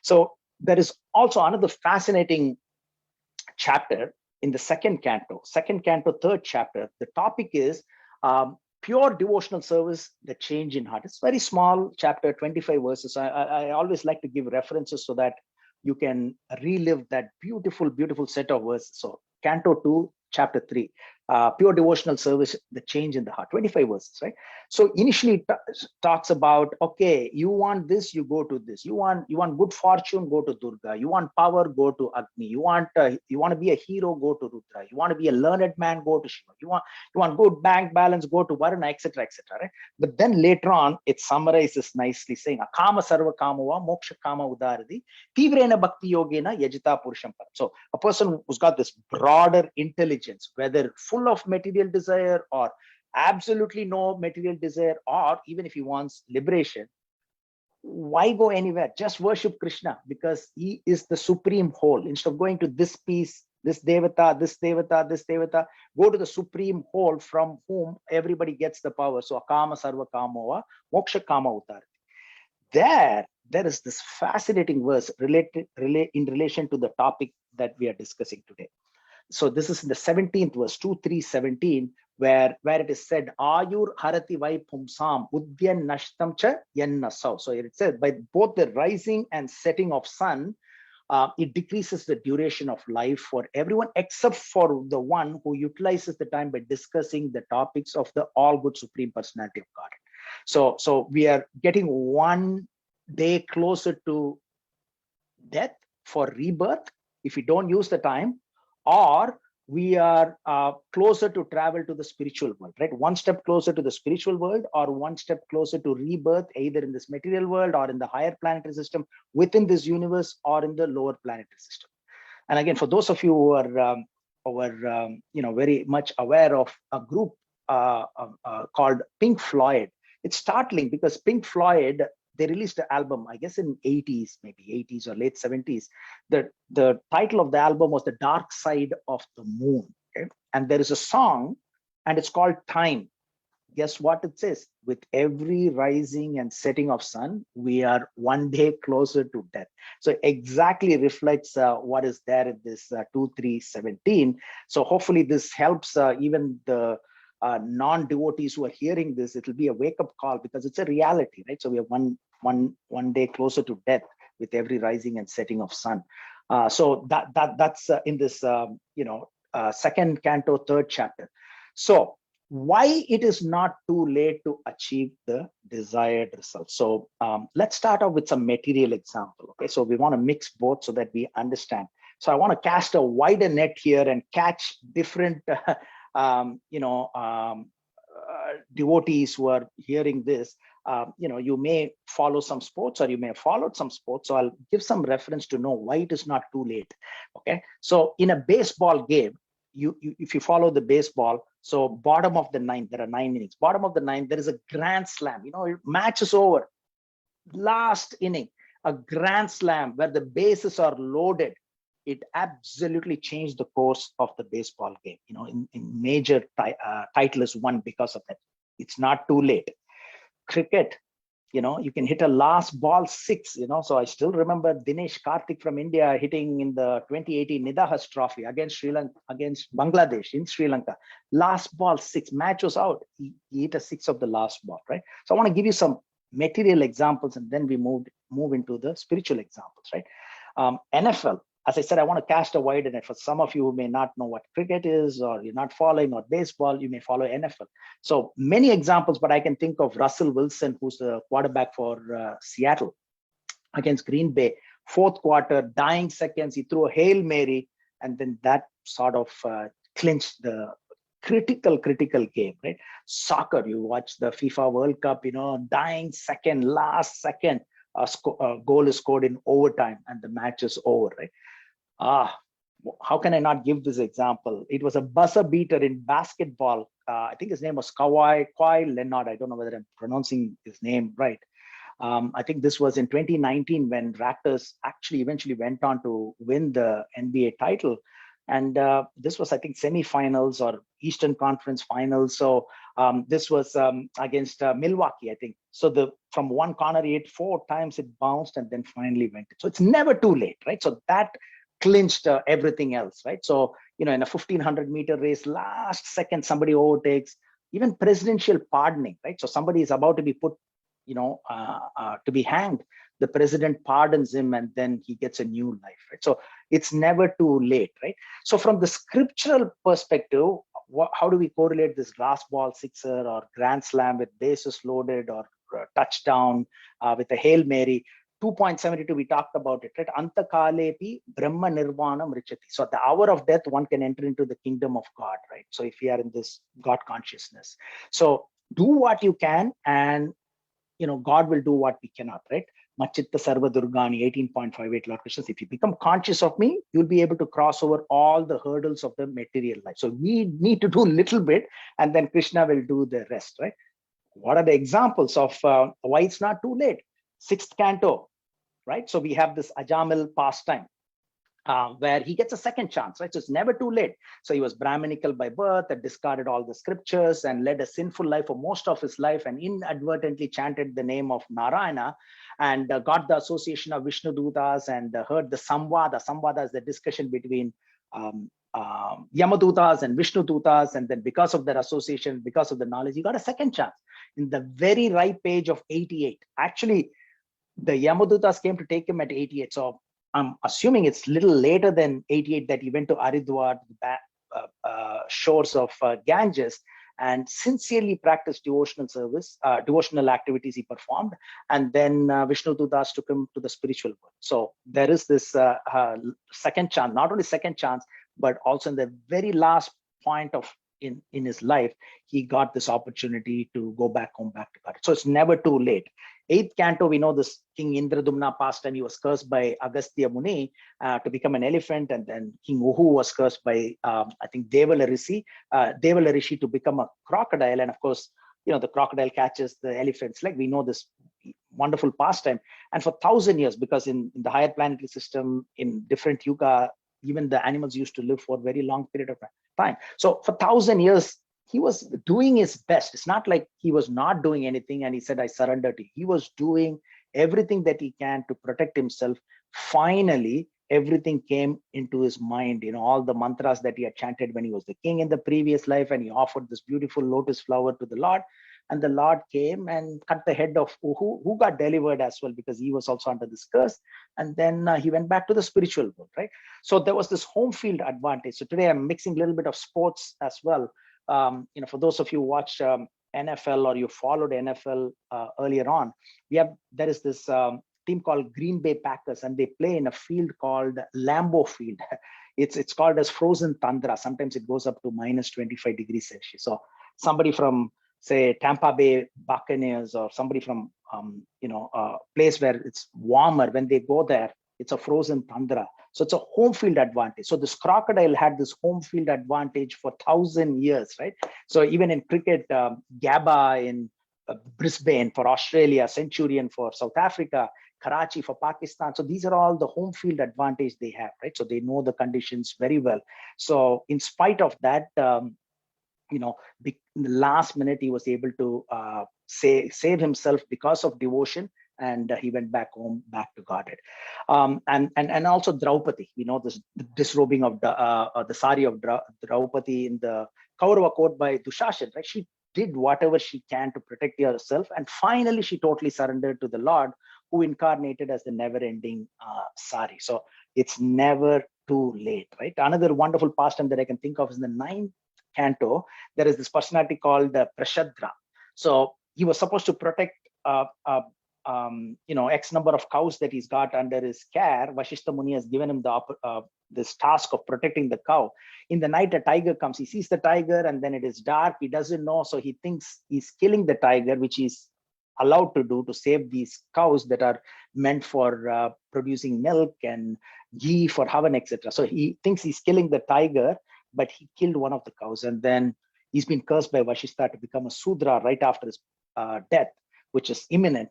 So there is also another fascinating chapter in the second canto, 3rd chapter. The topic is pure devotional service, the change in heart. It's very small chapter, 25 verses. I always like to give references so that you can relive that beautiful, beautiful set of verses. So canto 2, chapter 3, pure devotional service, the change in the heart, 25 verses, right? So initially it talks about, okay, you want this, you go to this. You want good fortune, go to Durga. You want power, go to Agni. You want to be a hero, go to Rudra. You want to be a learned man, go to Shiva. You want good bank balance, go to Varuna, etc., etc. Right? But then later on, it summarizes nicely, saying, "Akama sarva kamava moksha kama udaradi tivrena bhakti yogena yajita purusham." So a person who's got this broader intelligence, whether full of material desire or absolutely no material desire, or even if he wants liberation, why go anywhere? Just worship Krishna, because he is the supreme whole. Instead of going to this piece, this devata, this devata, this devata, go to the supreme whole from whom everybody gets the power. So akama sarva kamova moksha kama utarati. There is this fascinating verse in relation to the topic that we are discussing today. So this is in the 17th verse, 2:3:17, where it is said, Ayur harati vai pumsam udyan nashtam cha yannasau. So it says, by both the rising and setting of sun, it decreases the duration of life for everyone except for the one who utilizes the time by discussing the topics of the all good supreme personality of God. So we are getting 1 day closer to death for rebirth if we don't use the time, or we are closer to travel to the spiritual world, right? 1 step closer to the spiritual world, or 1 step closer to rebirth, either in this material world or in the higher planetary system within this universe, or in the lower planetary system. And again, for those of you who are very much aware of a group called Pink Floyd, it's startling because Pink Floyd, they released an album, I guess in 80s, maybe 80s or late 70s. The title of the album was The Dark Side of the Moon. Okay? And there is a song, and it's called Time. Guess what it says? With every rising and setting of sun, we are 1 day closer to death. So exactly reflects what is there in this 2-3-17. So hopefully this helps even the non-devotees who are hearing this. It will be a wake-up call because it's a reality, right? So we are one day closer to death with every rising and setting of sun. So that's in this second canto, third chapter. So why it is not too late to achieve the desired result. So let's start off with some material example. Okay, so we want to mix both so that we understand. So I want to cast a wider net here and catch different devotees who are hearing this. You may follow some sports, or you may have followed some sports. So I'll give some reference to know why it is not too late. Okay, so in a baseball game, if you follow the baseball, so bottom of the ninth, there are 9 innings. Bottom of the ninth, there is a grand slam. Match is over. Last inning, a grand slam where the bases are loaded. It absolutely changed the course of the baseball game. In major title is won because of that. It's not too late. Cricket, you can hit a last ball 6, so I still remember Dinesh Karthik from India hitting in the 2018 Nidahas Trophy against Sri Lanka, against Bangladesh in Sri Lanka. Last ball 6, match was out. He hit a 6 of the last ball, right? So I want to give you some material examples, and then we move into the spiritual examples, right? NFL, as I said, I want to cast a wider net. For some of you who may not know what cricket is, or you're not following, or baseball, you may follow NFL. So many examples, but I can think of Russell Wilson, who's the quarterback for Seattle against Green Bay. 4th quarter, dying seconds, he threw a Hail Mary, and then that sort of clinched the critical game, right? Soccer, you watch the FIFA World Cup, dying second, last second, a goal is scored in overtime and the match is over, right? How can I not give this example? It was a buzzer beater in basketball. I think his name was Kawhi Leonard. I don't know whether I'm pronouncing his name right. I think this was in 2019 when Raptors actually eventually went on to win the NBA title. And this was, I think, semifinals or Eastern Conference finals. So this was against Milwaukee, I think. So from one corner, he hit 4 times, it bounced, and then finally went. So it's never too late, right? So that clinched everything else, right? So, in a 1500-meter race, last second, somebody overtakes. Even presidential pardoning, right? So somebody is about to be put, to be hanged. The president pardons him, and then he gets a new life, right? So it's never too late, right? So from the scriptural perspective, how do we correlate this last ball sixer or grand slam with bases loaded, or touchdown with a Hail Mary? 2.72, we talked about it, right? Antakalepi Brahma Nirvanam Richati. So at the hour of death, one can enter into the kingdom of God, right? So if we are in this God consciousness, so do what you can, and God will do what we cannot, right? Machitta Sarva Durgani, 18.58 Lord Krishna. If you become conscious of me, you'll be able to cross over all the hurdles of the material life. So we need to do a little bit, and then Krishna will do the rest, right? What are the examples of why it's not too late? 6th canto, right? So we have this Ajamil pastime, where he gets a second chance, right? So it's never too late. So he was Brahminical by birth, and discarded all the scriptures and led a sinful life for most of his life, and inadvertently chanted the name of Narayana, and got the association of Vishnu Dutas, and heard the Samvada. Samvada is the discussion between Yamadutas and Vishnu Dutas, and then because of their association, because of the knowledge, he got a second chance in the very ripe age of 88. Actually, the Yamadutas came to take him at 88. So I'm assuming it's little later than 88 that he went to Haridwar, the shores of Ganges, and sincerely practiced devotional service, devotional activities he performed. And then Vishnu Dudas took him to the spiritual world. So there is this second chance, not only second chance, but also in the very last point of in his life, he got this opportunity to go back home, back to God. So it's never too late. Eighth canto, we know this King Indradumna passed and he was cursed by Agastya Muni to become an elephant. And then King Uhu was cursed by, I think, Devala Rishi to become a crocodile. And of course, the crocodile catches the elephant's leg. We know this wonderful pastime. And for 1,000 years, because in the higher planetary system, in different yuga, even the animals used to live for a very long period of time. So for 1,000 years, he was doing his best. It's not like he was not doing anything and he said, I surrender to you. He was doing everything that he can to protect himself. Finally, everything came into his mind, all the mantras that he had chanted when he was the king in the previous life, and he offered this beautiful lotus flower to the Lord. And the Lord came and cut the head of Uhu, who got delivered as well, because he was also under this curse. And then he went back to the spiritual world, right? So there was this home field advantage. So today I'm mixing a little bit of sports as well. For those of you who watch NFL or you followed NFL earlier on, there is this team called Green Bay Packers, and they play in a field called Lambeau Field. It's called as frozen tundra. Sometimes it goes up to minus 25 degrees Celsius. So somebody from, say, Tampa Bay Buccaneers, or somebody from a place where it's warmer, when they go there, it's a frozen tundra. So it's a home field advantage. So this crocodile had this home field advantage for 1,000 years, right? So even in cricket, Gabba in Brisbane for Australia, Centurion for South Africa, Karachi for Pakistan. So these are all the home field advantage they have, right? So they know the conditions very well. So in spite of that, in the last minute, he was able to save himself because of devotion, and he went back home, back to Godhead. And also Draupadi, this disrobing of the sari of Draupadi in the Kaurava court by Dushashan, right? She did whatever she can to protect herself, and finally she totally surrendered to the Lord, who incarnated as the never-ending sari. So it's never too late, right? Another wonderful pastime that I can think of is in the 9th canto. There is this personality called Prashadra. So he was supposed to protect X number of cows that he's got under his care. Vashishta Muni has given him this task of protecting the cow. In the night, a tiger comes. He sees the tiger, and then it is dark. He doesn't know, so he thinks he's killing the tiger, which he's allowed to do to save these cows that are meant for producing milk and ghee for Havan, etc. So he thinks he's killing the tiger, but he killed one of the cows, and then he's been cursed by Vashishta to become a Sudra right after his death, which is imminent.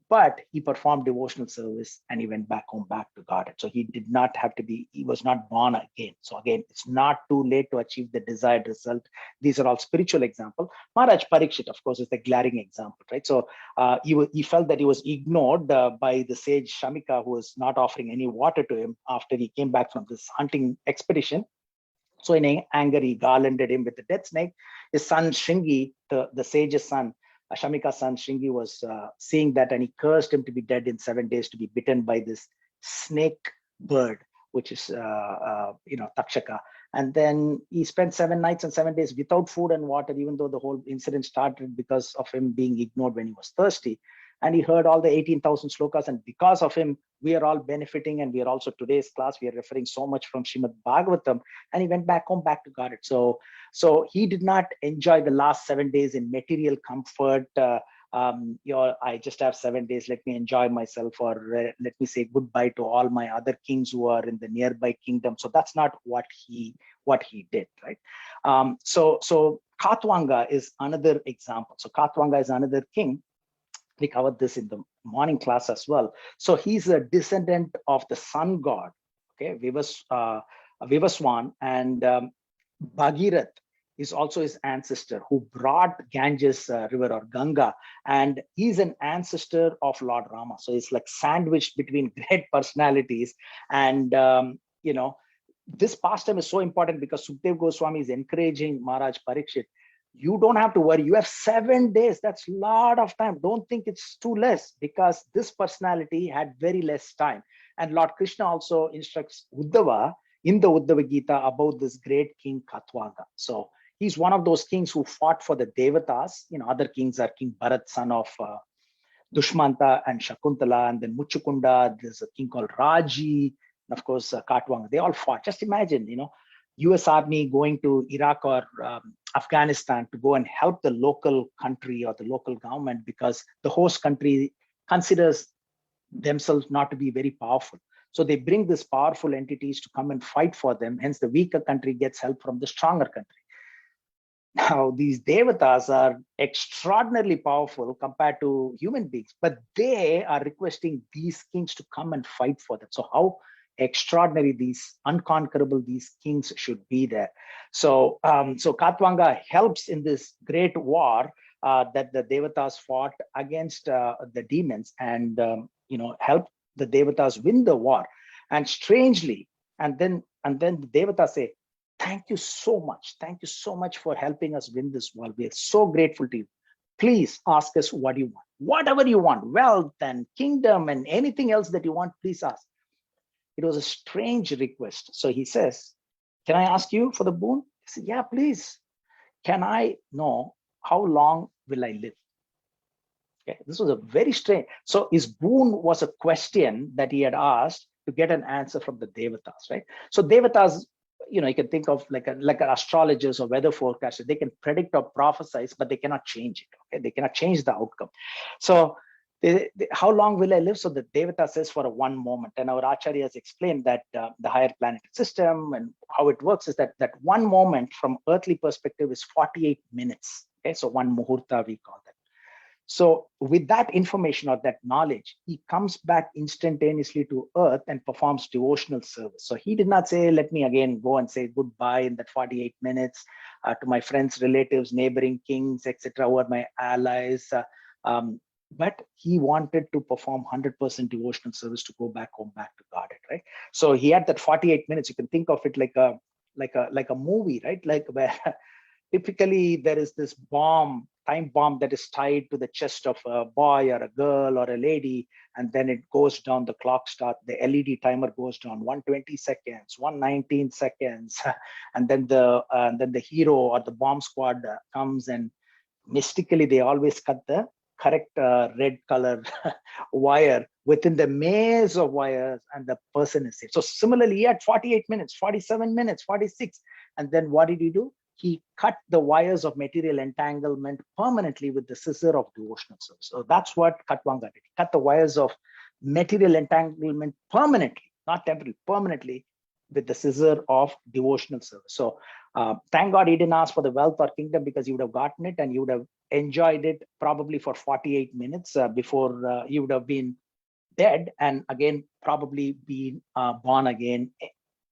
But he performed devotional service and he went back home, back to God. So he did not have to he was not born again. So again, it's not too late to achieve the desired result. These are all spiritual examples. Maharaj Parikshit, of course, is the glaring example, right? So he felt that he was ignored by the sage Shamika, who was not offering any water to him after he came back from this hunting expedition. So in anger, he garlanded him with the death snake. His son Shringi, the sage's son, Shamika's son Shringi, was seeing that, and he cursed him to be dead in 7 days, to be bitten by this snake bird, which is Takshaka. And then he spent 7 nights and 7 days without food and water, even though the whole incident started because of him being ignored when he was thirsty. And he heard all the 18,000 slokas, and because of him, we are all benefiting. And we are also, today's class, we are referring so much from Srimad Bhagavatam, and he went back home, back to God. So he did not enjoy the last 7 days in material comfort. I just have 7 days, let me enjoy myself, or let me say goodbye to all my other kings who are in the nearby kingdom. So that's not what he did, right? So Katwanga is another example. So Katwanga is another king. We covered this in the morning class as well. So he's a descendant of the sun god, okay, Vivaswan, and Bhagirath is also his ancestor, who brought Ganges river, or Ganga, and he's an ancestor of Lord Rama. So he's like sandwiched between great personalities. And this pastime is so important because Sukhdev Goswami is encouraging Maharaj Parikshit. You don't have to worry. You have 7 days. That's a lot of time. Don't think it's too less, because this personality had very less time. And Lord Krishna also instructs Uddhava in the Uddhava Gita about this great king Katvanga. So he's one of those kings who fought for the Devatas. Other kings are King Bharat, son of Dushmanta and Shakuntala, and then Muchukunda. There's a king called Raji, and of course Katwanga. They all fought. Just imagine, U.S. Army going to Iraq or Afghanistan to go and help the local country or the local government because the host country considers themselves not to be very powerful. So they bring these powerful entities to come and fight for them. Hence, the weaker country gets help from the stronger country. Now, these devatas are extraordinarily powerful compared to human beings, but they are requesting these kings to come and fight for them. So how extraordinary, these unconquerable, these kings should be there. So Katwanga helps in this great war that the devatas fought against the demons, and help the devatas win the war. And strangely, and then the devatas say, thank you so much. Thank you so much for helping us win this war. We are so grateful to you. Please ask us what you want. Whatever you want, wealth and kingdom and anything else that you want, please ask. It was a strange request. So he says, can I ask you for the boon? He said, yeah, please. Can I know how long will I live? Okay, this was a very strange. So his boon was a question that he had asked to get an answer from the devatas, right? So devatas, you can think of like an astrologers or weather forecasters. They can predict or prophesize, but they cannot change it. Okay, they cannot change the outcome. So how long will I live? So the devata says for a one moment. And our acharyas explained that the higher planetary system and how it works is that one moment from earthly perspective is 48 minutes. Okay, so one muhurta we call that. So with that information or that knowledge, he comes back instantaneously to earth and performs devotional service. So he did not say, let me again go and say goodbye in that 48 minutes to my friends, relatives, neighboring kings, etc., who are my allies. But he wanted to perform 100% devotional service to go back home, back to Godhead, right? So he had that 48 minutes. You can think of it like a movie, right? Like where typically there is this time bomb that is tied to the chest of a boy or a girl or a lady, and then it goes down, the clock starts, the LED timer goes down 120 seconds, 119 seconds, and then the hero or the bomb squad comes, and mystically they always cut the correct red color wire within the maze of wires, and the person is saved. So similarly, he had 48 minutes, 47 minutes, 46, and then what did he do? He cut the wires of material entanglement permanently with the scissor of devotional service. So that's what Katwanga did. He cut the wires of material entanglement permanently, not temporarily, permanently, with the scissor of devotional service. So thank God he didn't ask for the wealth or kingdom, because he would have gotten it and he would have enjoyed it probably for 48 minutes before he would have been dead, and again probably been born again,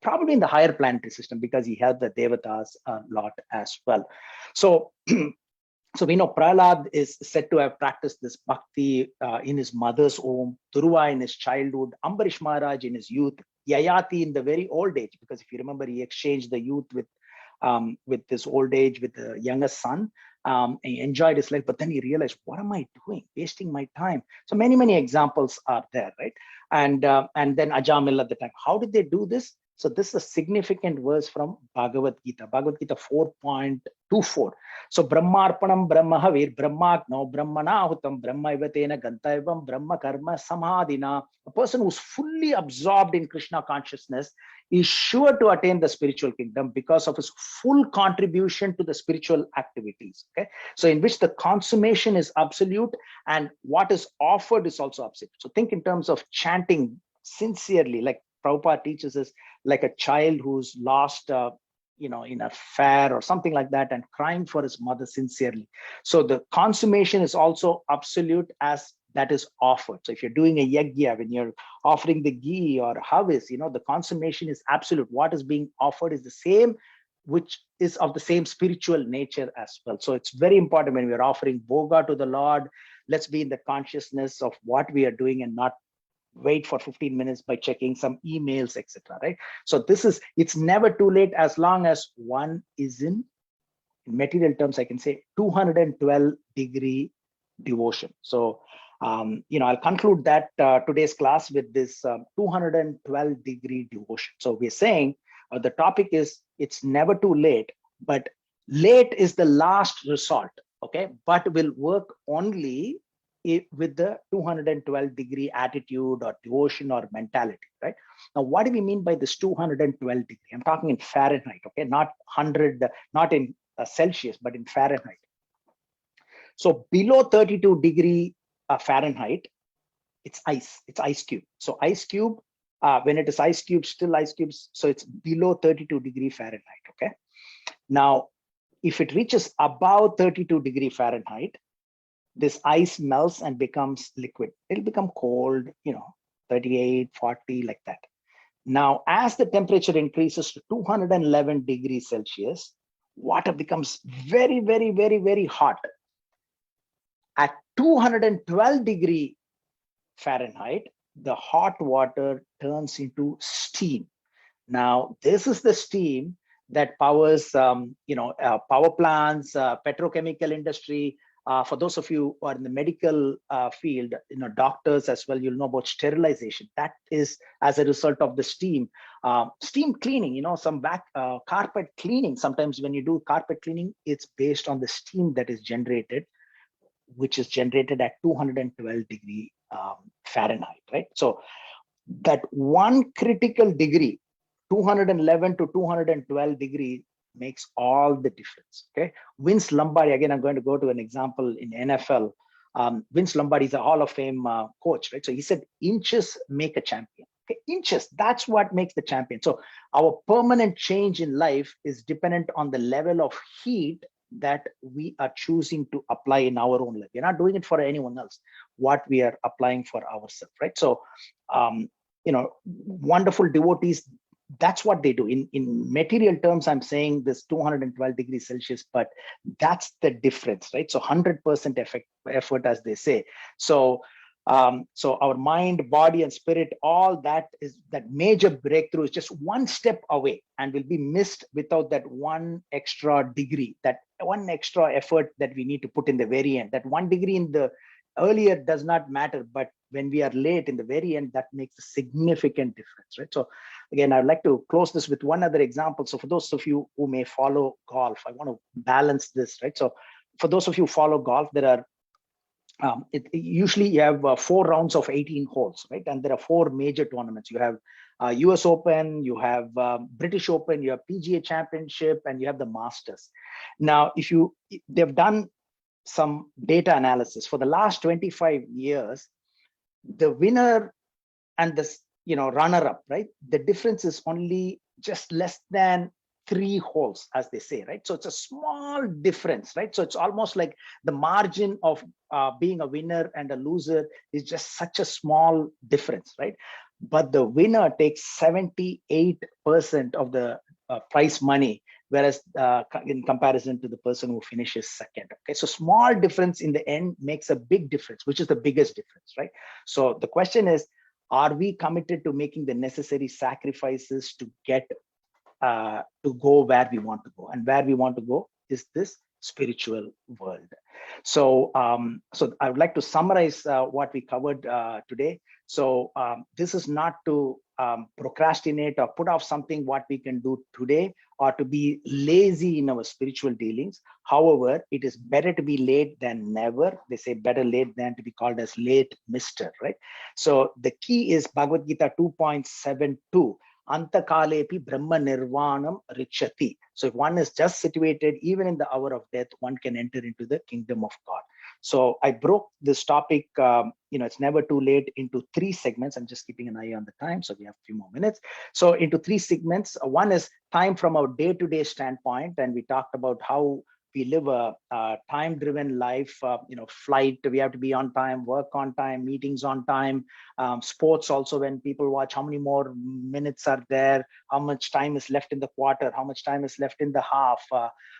probably in the higher planetary system, because he helped the devatas a lot as well. So so we know Prahlad is said to have practiced this bhakti in his mother's home, Dhruva in his childhood, Ambarish Maharaj in his youth, Yayati in the very old age, because if you remember, he exchanged the youth with this old age with the youngest son. He enjoyed his life, but then he realized, what am I doing? Wasting my time. So many examples are there, right? And then Ajamil at the time. How did they do this? So this is a significant verse from Bhagavad-Gita, Bhagavad-Gita 4.24. So Brahmarpanam Brahmahavir Brahmagno Brahmanahutam Brahmaivatena Gantaivam Brahma Karma Samadhina. A person who's fully absorbed in Krishna consciousness is sure to attain the spiritual kingdom because of his full contribution to the spiritual activities. Okay, so in which the consummation is absolute and what is offered is also absolute. So think in terms of chanting sincerely, like Prabhupada teaches us, like a child who's lost, in a fair or something like that, and crying for his mother sincerely. So the consummation is also absolute as that is offered. So if you're doing a yajna, when you're offering the ghee or havis, the consummation is absolute. What is being offered is the same, which is of the same spiritual nature as well. So it's very important when we're offering bhoga to the Lord, let's be in the consciousness of what we are doing and not wait for 15 minutes by checking some emails, etc. Right? So it's never too late, as long as one is in material terms, I can say 212 degree devotion. So I'll conclude that today's class with this 212-degree devotion. So we're saying the topic is it's never too late, but late is the last resort, okay? But will work only with the 212-degree attitude or devotion or mentality, right? Now, what do we mean by this 212 degree? I'm talking in Fahrenheit, okay? Not 100, not in Celsius, but in Fahrenheit. So below 32-degree Fahrenheit, it's ice, it's ice cube. So ice cube, when it is ice cube, still ice cubes, so it's below 32-degree Fahrenheit, okay? Now, if it reaches above 32-degree Fahrenheit, this ice melts and becomes liquid. It'll become cold, 38, 40, like that. Now, as the temperature increases to 211 degrees Celsius, water becomes very, very, very, very hot. At 212 degree Fahrenheit, the hot water turns into steam. Now, this is the steam that powers, power plants, petrochemical industry. For those of you who are in the medical field, doctors as well, you'll know about sterilization. That is as a result of the steam. Steam cleaning, some carpet cleaning. Sometimes when you do carpet cleaning, it's based on the steam that is generated, which is generated at 212 degree Fahrenheit, right? So that one critical degree, 211 to 212 degree, makes all the difference, okay? Vince Lombardi, again, I'm going to go to an example in NFL. Vince Lombardi is a Hall of Fame coach, right? So he said, inches make a champion. Okay, inches, that's what makes the champion. So our permanent change in life is dependent on the level of heat that we are choosing to apply in our own life. We're not doing it for anyone else, what we are applying for ourselves, right? So, wonderful devotees, that's what they do. In material terms, I'm saying this 212 degrees Celsius, but that's the difference, right? So 100% effort, as they say. So our mind, body, and spirit, all that major breakthrough is just one step away and will be missed without that one extra degree, that one extra effort that we need to put in the very end. That 1 degree in the earlier does not matter, but when we are late in the very end, that makes a significant difference, right? So again, I'd like to close this with one other example. So for those of you who may follow golf, I want to balance this, right? So for those of you who follow golf, there are usually you have 4 rounds of 18 holes, right? And there are 4 major tournaments. You have US Open, you have British Open, you have PGA Championship, and you have the Masters. Now, they've done some data analysis for the last 25 years, the winner and the runner-up, right? The difference is only just less than 3 holes, as they say, right? So it's a small difference, right? So it's almost like the margin of being a winner and a loser is just such a small difference, right? But the winner takes 78% of the prize money, whereas in comparison to the person who finishes second. Okay, so small difference in the end makes a big difference, which is the biggest difference, right? So the question is, are we committed to making the necessary sacrifices to get to go where we want to go? And where we want to go is this spiritual world. So so I would like to summarize what we covered today. So this is not to procrastinate or put off something what we can do today, or to be lazy in our spiritual dealings. However, it is better to be late than never. They say better late than to be called as late mister, right? So the key is Bhagavad-Gita 2.72. Antakalepi Brahma Nirvanam Richati. So if one is just situated, even in the hour of death, one can enter into the kingdom of God. So I broke this topic, it's never too late, into 3 segments. I'm just keeping an eye on the time, so we have a few more minutes. So into 3 segments. One is time from our day-to-day standpoint, and we talked about how we live a time-driven life. Flight, we have to be on time, work on time, meetings on time, sports also, when people watch, how many more minutes are there, how much time is left in the quarter, how much time is left in the half,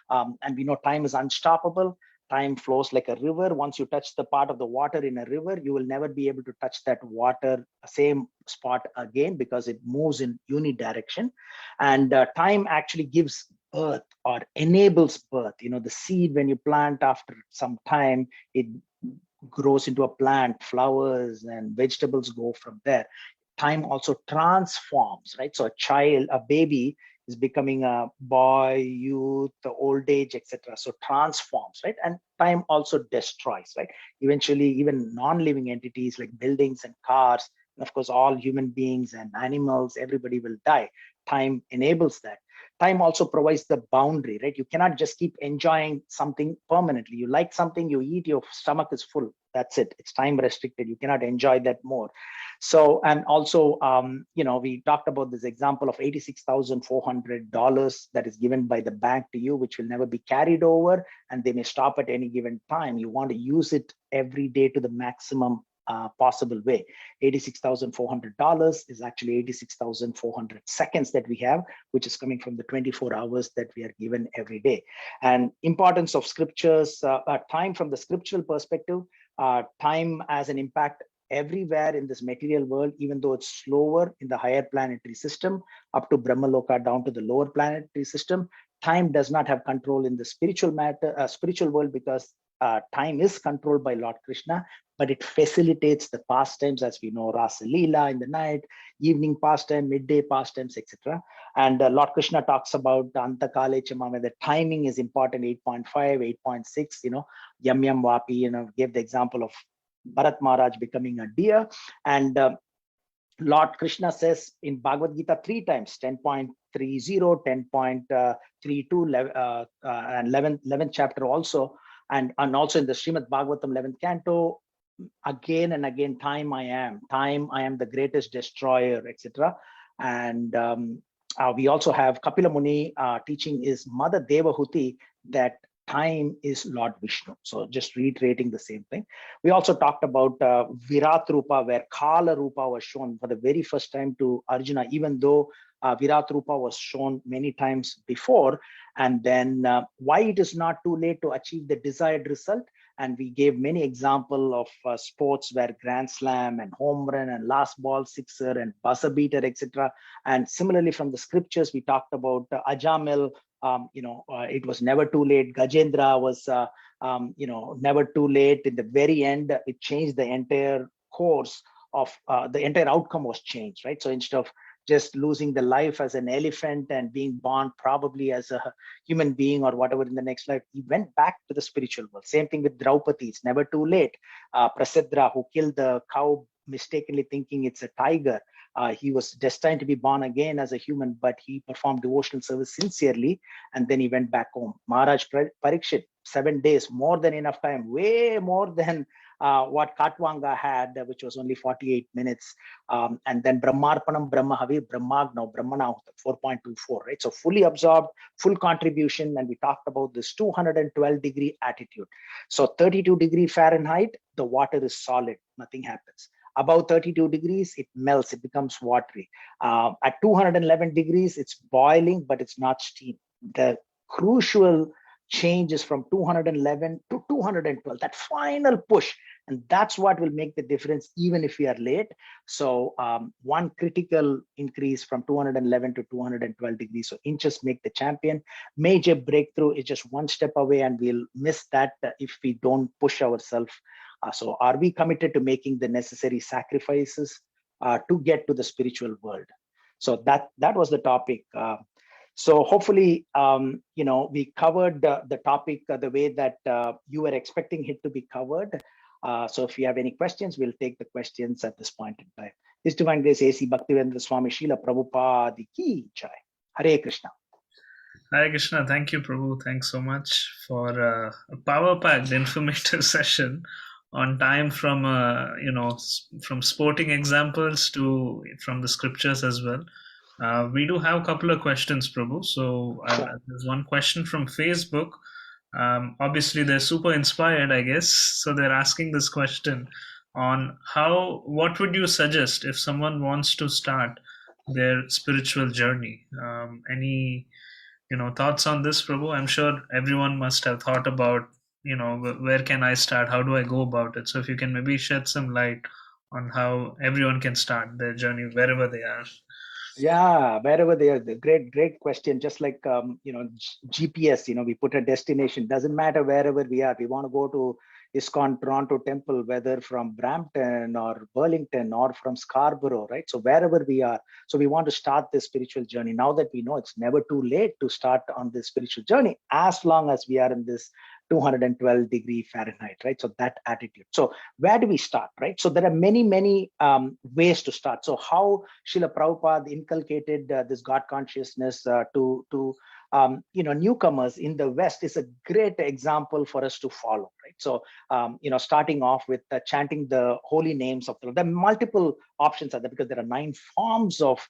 and we know time is unstoppable. Time flows like a river. Once you touch the part of the water in a river, you will never be able to touch that water, same spot again, because it moves in unidirection. And time actually gives birth or enables birth. The seed, when you plant, after some time, it grows into a plant, flowers and vegetables go from there. Time also transforms, right? So a baby is becoming a boy, youth, old age, etc. So transforms, right? And time also destroys, right? Eventually, even non-living entities like buildings and cars, and of course, all human beings and animals, everybody will die. Time enables that. Time also provides the boundary, right? You cannot just keep enjoying something permanently. You like something, you eat, your stomach is full. That's it. It's time restricted. You cannot enjoy that more. So, and also, we talked about this example of $86,400 that is given by the bank to you, which will never be carried over, and they may stop at any given time. You want to use it every day to the maximum possible way. $86,400 is actually 86,400 seconds that we have, which is coming from the 24 hours that we are given every day. And importance of scriptures, time from the scriptural perspective, time as an impact everywhere in this material world, even though it's slower in the higher planetary system, up to Brahmaloka, down to the lower planetary system. Time does not have control in the spiritual world, because time is controlled by Lord Krishna, but it facilitates the pastimes, as we know, Rasa Leela in the night, evening pastime, midday pastimes, etc. And Lord Krishna talks about Antakale Chamame, the timing is important, 8.5, 8.6, Yam Yam Vapi, gave the example of Bharat Maharaj becoming a deer. And Lord Krishna says in Bhagavad-Gita 3 times, 10.30, 10.32, and 11th chapter also, and also in the Srimad Bhagavatam 11th canto, again and again, time I am the greatest destroyer, etc. And we also have Kapila Muni teaching is Mother Devahuti, that time is Lord Vishnu. So just reiterating the same thing. We also talked about Virat Rupa, where Kala Rupa was shown for the very first time to Arjuna, even though Virat Rupa was shown many times before. And then why it is not too late to achieve the desired result. And we gave many examples of sports where Grand Slam and home run and last ball sixer and buzzer beater, etc. And similarly from the scriptures, we talked about Ajamil. It was never too late. Gajendra was, never too late. In the very end, it changed the entire course of the entire outcome was changed, right? So instead of just losing the life as an elephant and being born probably as a human being or whatever in the next life, he went back to the spiritual world. Same thing with Draupadi. It's never too late. Prasidra, who killed the cow mistakenly thinking it's a tiger, he was destined to be born again as a human, but he performed devotional service sincerely, and then he went back home. Maharaj Parikshit, 7 days, more than enough time, way more than what Katwanga had, which was only 48 minutes. And then Brahmarpanam, Brahmahavi, Brahmagna, Brahmana, 4.24, right? So fully absorbed, full contribution. And we talked about this 212-degree attitude. So 32 degree Fahrenheit, the water is solid, nothing happens. Above 32 degrees, it melts, it becomes watery. At 211 degrees, it's boiling, but it's not steam. The crucial change is from 211 to 212, that final push. And that's what will make the difference, even if we are late. So one critical increase from 211 to 212 degrees. So inches make the champion. Major breakthrough is just one step away, and we'll miss that if we don't push ourselves. So are we committed to making the necessary sacrifices to get to the spiritual world? So that was the topic. So hopefully, we covered the topic the way that you were expecting it to be covered. So if you have any questions, we'll take the questions at this point in time. His Divine Grace A.C. Bhaktivedanta Swami Srila Prabhupada Ki Jai. Hare Krishna. Hare Krishna. Thank you, Prabhu. Thanks so much for a power-packed, informative session on time from from sporting examples to from the scriptures as well. We do have a couple of questions, Prabhu. So there's one question from Facebook. Obviously, they're super inspired, I guess. So they're asking this question on what would you suggest if someone wants to start their spiritual journey? Any thoughts on this, Prabhu? I'm sure everyone must have thought about where can I start, how do I go about it? So if you can maybe shed some light on how everyone can start their journey wherever they are. Yeah, wherever they are. The great question. Just like GPS, we put a destination. Doesn't matter wherever we are. We want to go to ISKCON Toronto Temple, whether from Brampton or Burlington or from Scarborough, right? So wherever we are, so we want to start this spiritual journey. Now that we know it's never too late to start on this spiritual journey, as long as we are in this 212 Fahrenheit, right? So that attitude. So where do we start, right? So there are many ways to start. So how Srila Prabhupada inculcated this God consciousness to newcomers in the West is a great example for us to follow, right? So starting off with chanting the holy names of the Lord. There are multiple options are there because there are 9 forms of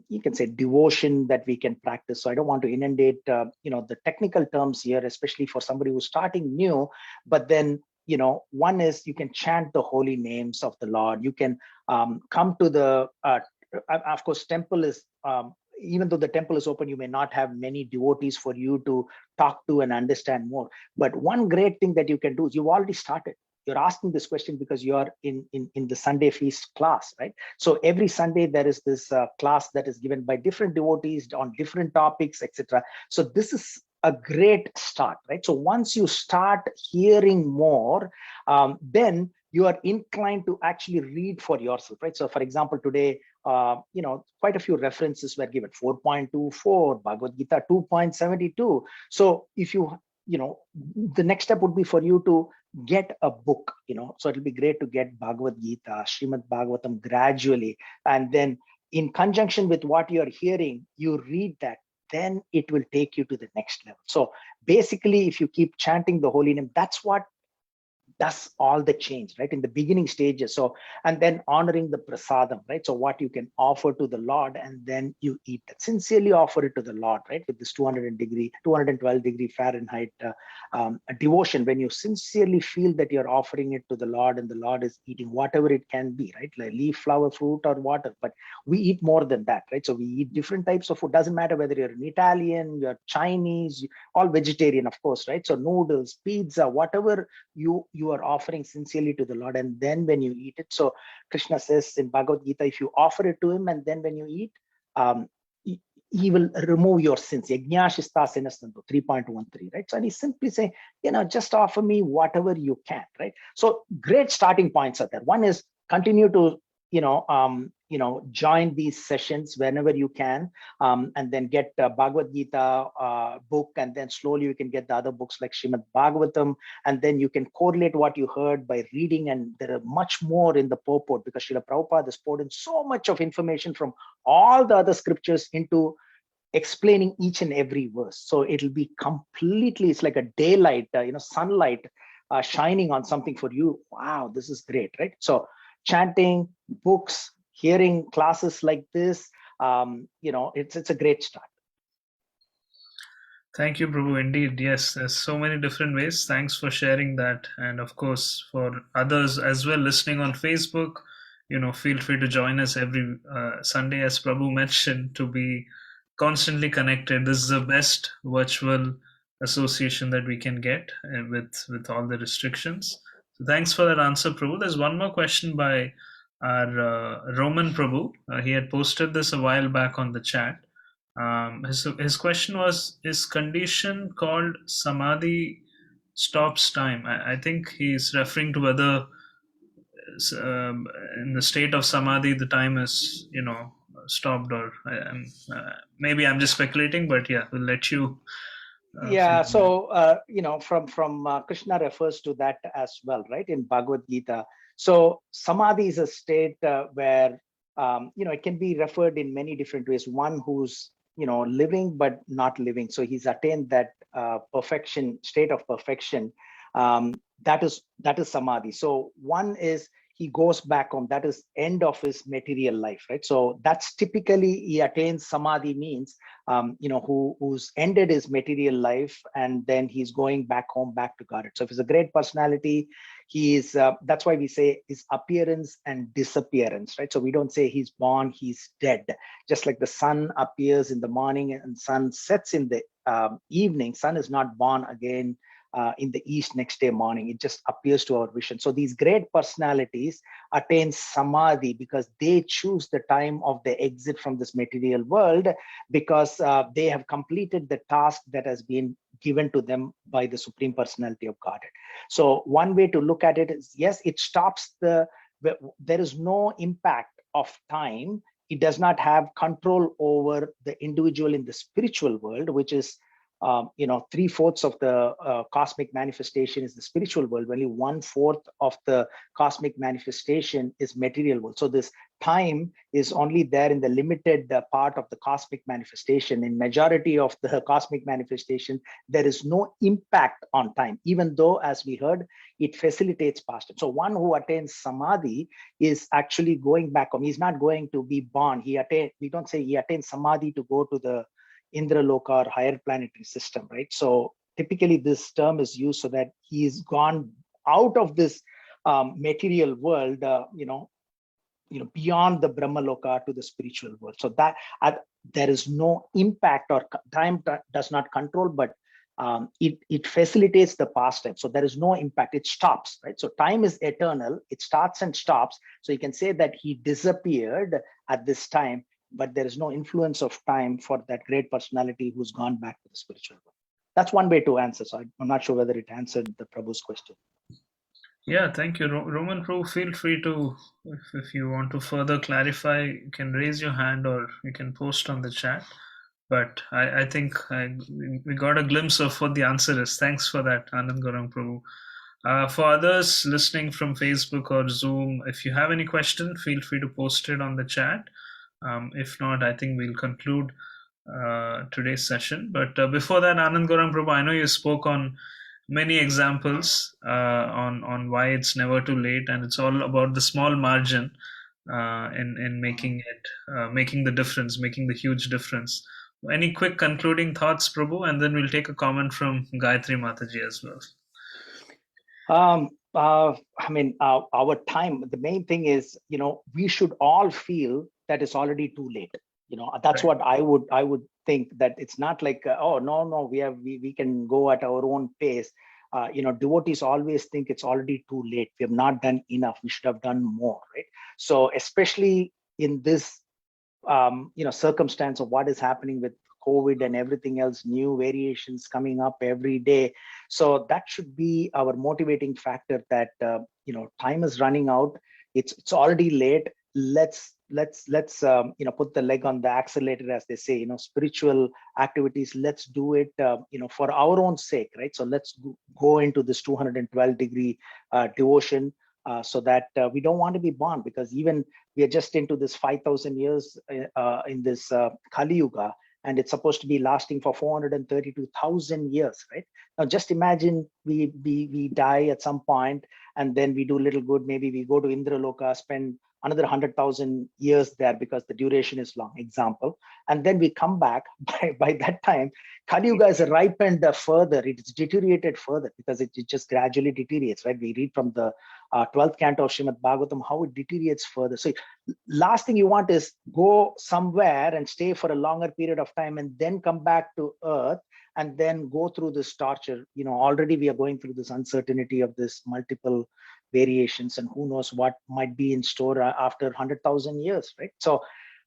you can say devotion that we can practice. So I don't want to inundate the technical terms here, especially for somebody who's starting new. But then one is you can chant the holy names of the Lord. You can come to the of course temple is even though the temple is open, you may not have many devotees for you to talk to and understand more. But one great thing that you can do is you've already started. You're asking this question because you're in the Sunday feast class, right? So every Sunday there is this class that is given by different devotees on different topics, etc. So this is a great start, right? So once you start hearing more, then you are inclined to actually read for yourself, right? So for example, today, quite a few references were given, 4.24, Bhagavad-Gita 2.72. So if the next step would be for you to get a book, so it'll be great to get Bhagavad-Gita, Srimad Bhagavatam gradually. And then in conjunction with what you're hearing, you read that, then it will take you to the next level. So basically, if you keep chanting the holy name, that's what does all the change, right? In the beginning stages. So, and then honoring the prasadam, right? So what you can offer to the Lord, and then you eat it. Sincerely offer it to the Lord, right? With this 212 Fahrenheit devotion, when you sincerely feel that you're offering it to the Lord and the Lord is eating whatever it can be, right? Like leaf, flower, fruit, or water. But we eat more than that, right? So we eat different types of food. Doesn't matter whether you're an Italian, you're Chinese, all vegetarian, of course, right? So noodles, pizza, whatever you are offering sincerely to the Lord, and then when you eat it, so Krishna says in Bhagavad Gita, if you offer it to him and then when you eat, he will remove your sins. Yajna shista senastanto 3.13, right? So and he simply say, just offer me whatever you can, right? So great starting points are there. One is continue to join these sessions whenever you can, and then get Bhagavad Gita book, and then slowly you can get the other books like Srimad Bhagavatam, and then you can correlate what you heard by reading, and there are much more in the purport because Srila Prabhupada has poured in so much of information from all the other scriptures into explaining each and every verse. So it'll be completely, it's like a daylight, sunlight shining on something for you. Wow, this is great, right? So chanting, books, hearing classes like this, it's a great start. Thank you, Prabhu. Indeed, yes, there's so many different ways. Thanks for sharing that. And of course, for others as well listening on Facebook, feel free to join us every Sunday, as Prabhu mentioned, to be constantly connected. This is the best virtual association that we can get with all the restrictions. So thanks for that answer, Prabhu. There's one more question by our Roman Prabhu. He had posted this a while back on the chat. His question was, is condition called Samadhi stops time? I think he's referring to whether in the state of Samadhi the time is stopped, or maybe I'm just speculating, but yeah, we'll let you. Yeah, so from Krishna refers to that as well, right, in Bhagavad Gita. So Samadhi is a state where it can be referred in many different ways. One who's living but not living, so he's attained that perfection, state of perfection. That is Samadhi. So one is he goes back home, that is end of his material life, right? So that's typically he attains Samadhi, means who's ended his material life, and then he's going back home, back to God. So if he's a great personality, he is that's why we say his appearance and disappearance, right? So we don't say he's born, he's dead. Just like the sun appears in the morning and sun sets in the evening, sun is not born again in the east next day morning. It just appears to our vision. So these great personalities attain Samadhi because they choose the time of the exit from this material world, because they have completed the task that has been given to them by the Supreme Personality of Godhead. So one way to look at it is, yes, it stops there is no impact of time. It does not have control over the individual in the spiritual world, which is 3/4 of the cosmic manifestation is the spiritual world. Only 1/4 of the cosmic manifestation is material world. So this time is only there in the limited part of the cosmic manifestation. In majority of the cosmic manifestation, there is no impact on time, even though, as we heard, it facilitates past time. So one who attains Samadhi is actually going back home. He's not going to be born. We don't say he attains Samadhi to go to the Indraloka or higher planetary system, right? So typically this term is used so that he's gone out of this material world, beyond the Brahmaloka to the spiritual world. So that there is no impact, or time does not control, but it facilitates the pastime. So there is no impact, it stops, right? So time is eternal, it starts and stops. So you can say that he disappeared at this time, but there is no influence of time for that great personality who's gone back to the spiritual world. That's one way to answer. So I'm not sure whether it answered the Prabhu's question. Yeah, thank you. Roman Prabhu, feel free to, if you want to further clarify, you can raise your hand or you can post on the chat. But I think we got a glimpse of what the answer is. Thanks for that, Anand Gaurang Prabhu. For others listening from Facebook or Zoom, if you have any question, feel free to post it on the chat. If not, I think we'll conclude today's session. But before that, Anand Gaurang Prabhu, I know you spoke on many examples on why it's never too late, and it's all about the small margin in making the difference, making the huge difference. Any quick concluding thoughts, Prabhu, and then we'll take a comment from Gayatri Mataji as well. Our time, the main thing is, we should all feel that it's already too late. That's right. What I would think, that it's not like, no, we can go at our own pace. Devotees always think it's already too late. We have not done enough. We should have done more, right? So especially in this, circumstance of what is happening with COVID and everything else, new variations coming up every day. So that should be our motivating factor, that time is running out. It's already late. Let's put the leg on the accelerator, as they say. Spiritual activities, let's do it for our own sake, right? So let's go into this 212-degree devotion, so that we don't want to be born, because even we are just into this 5,000 years in this Kali Yuga, and it's supposed to be lasting for 432,000 years, right? Now just imagine we die at some point, and then we do little good. Maybe we go to Indraloka, spend another 100,000 years there because the duration is long, example, and then we come back. By that time, Kali Yuga is ripened further. It's deteriorated further, because it just gradually deteriorates, right? We read from the 12th canto of Srimad Bhagavatam how it deteriorates further. So last thing you want is go somewhere and stay for a longer period of time, and then come back to earth and then go through this torture. Already we are going through this uncertainty of this multiple variations, and who knows what might be in store after 100,000 years, right? So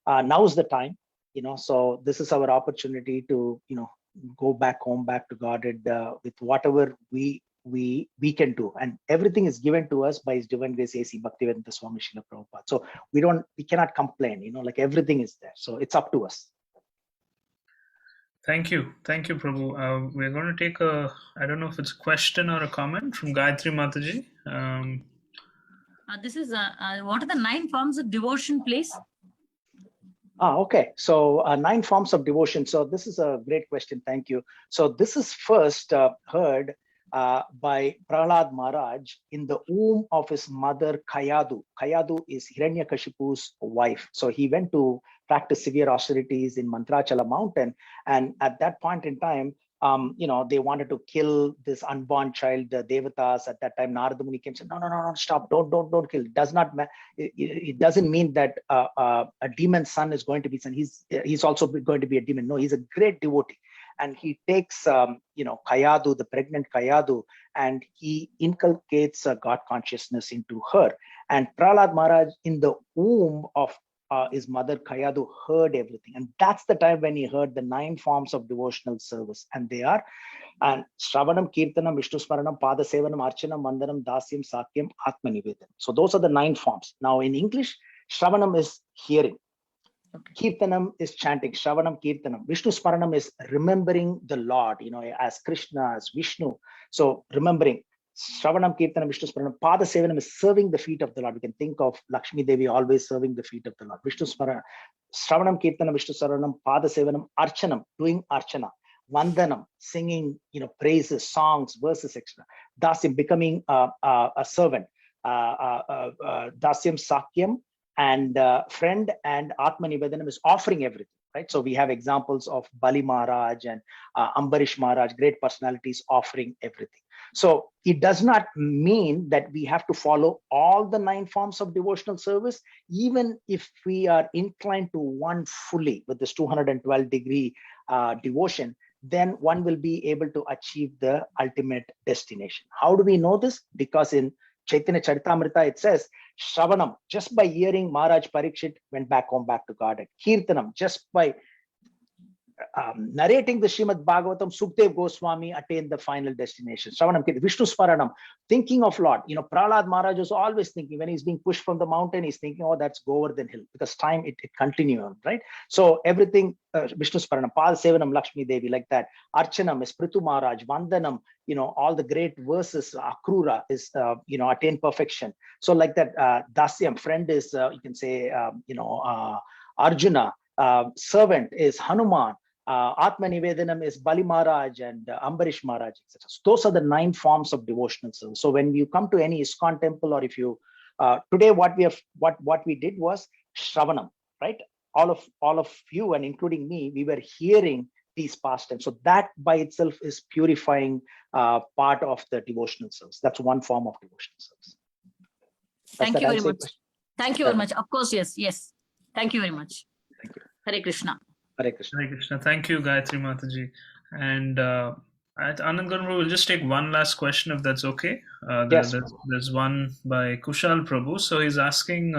now's the time, so this is our opportunity to, go back home, back to Godhead, with whatever we can do, and everything is given to us by His Divine Grace A.C. Bhaktivedanta Swami Srila Prabhupada. So we cannot complain, like everything is there. So it's up to us. Thank you, Prabhu. We're going to take I don't know if it's a question or a comment from Gayatri Mataji. This is what are the 9 forms of devotion, please? Okay. So 9 forms of devotion. So this is a great question. Thank you. So this is first heard by Prahlad Maharaj in the womb of his mother Kayadu. Kayadu is Hiranyakashipu's wife. So he went to practice severe austerities in Mantrachala mountain, and at that point in time, they wanted to kill this unborn child, the Devatas. At that time, Narada Muni came and said, no, stop, don't kill. It doesn't mean that a demon son is going to be son. He's also going to be a demon. No, he's a great devotee. And he takes, Kayadu, the pregnant Kayadu, and he inculcates God consciousness into her. And Prahlad Maharaj, in the womb of his mother Kayadu heard everything. And that's the time when he heard the 9 forms of devotional service. And they are, and Shravanam, Kirtanam, Vishnu Smaranam, Pada Sevanam, Archanam, Mandanam, Dasyam, Sakyam, Atma Nivedanam. So those are the 9 forms. Now in English, Shravanam is hearing. Kirtanam is chanting, Shravanam, Kirtanam. Vishnu Smaranam is remembering the Lord, as Krishna, as Vishnu. So remembering. Shravanam, Kirtanam, Vishnu Smaranam. Pada Sevanam is serving the feet of the Lord. We can think of Lakshmi Devi always serving the feet of the Lord. Vishnu Smaranam, Shravanam, Kirtanam, Vishnu Smaranam, Pada Sevanam, Archanam, doing Archana. Vandanam, singing, praises, songs, verses, etc. Dasyam, becoming a servant. Dasyam, Sakyam, and friend, and Atma Nivedanam is offering everything, right? So we have examples of Bali Maharaj and Ambarish Maharaj, great personalities offering everything. So it does not mean that we have to follow all the 9 forms of devotional service, even if we are inclined to one fully with this 212-degree devotion, then one will be able to achieve the ultimate destination. How do we know this? Because in Chaitanya Charitamrita, it says, Shravanam, just by hearing Maharaj Parikshit went back to Godhead. Kirtanam, just by narrating the Srimad Bhagavatam, Sukdev Goswami attained the final destination. Shravanam, Vishnu Smaranam, thinking of Lord. Prahlad Maharaj was always thinking, when he's being pushed from the mountain, he's thinking, oh, that's Govardhan Hill, because time it continues, right? So everything, Vishnu Smaranam, Pada Sevanam, Lakshmi Devi, like that. Archanam is Prithu Maharaj, Vandanam, all the great verses, Akrura is, attain perfection. So like that, Dasyam, friend is, you can say, Arjuna, servant is Hanuman. Atma Nivedanam is Bali Maharaj and Ambarish Maharaj, etc. So those are the 9 forms of devotional service. So when you come to any ISKCON temple, or if you today, what we did was Shravanam, right? All of you, and including me, we were hearing these pastimes. So that by itself is purifying part of the devotional service. That's one form of devotional service. Thank you very much. Thank you very much. Of course, yes. Thank you very much. Thank you. Hare Krishna. Hare Krishna. Hare Krishna. Thank you, Gayatri Mataji. And at Anand Guru, we'll just take one last question, if that's okay. Yes. There's one by Kushal Prabhu. So he's asking,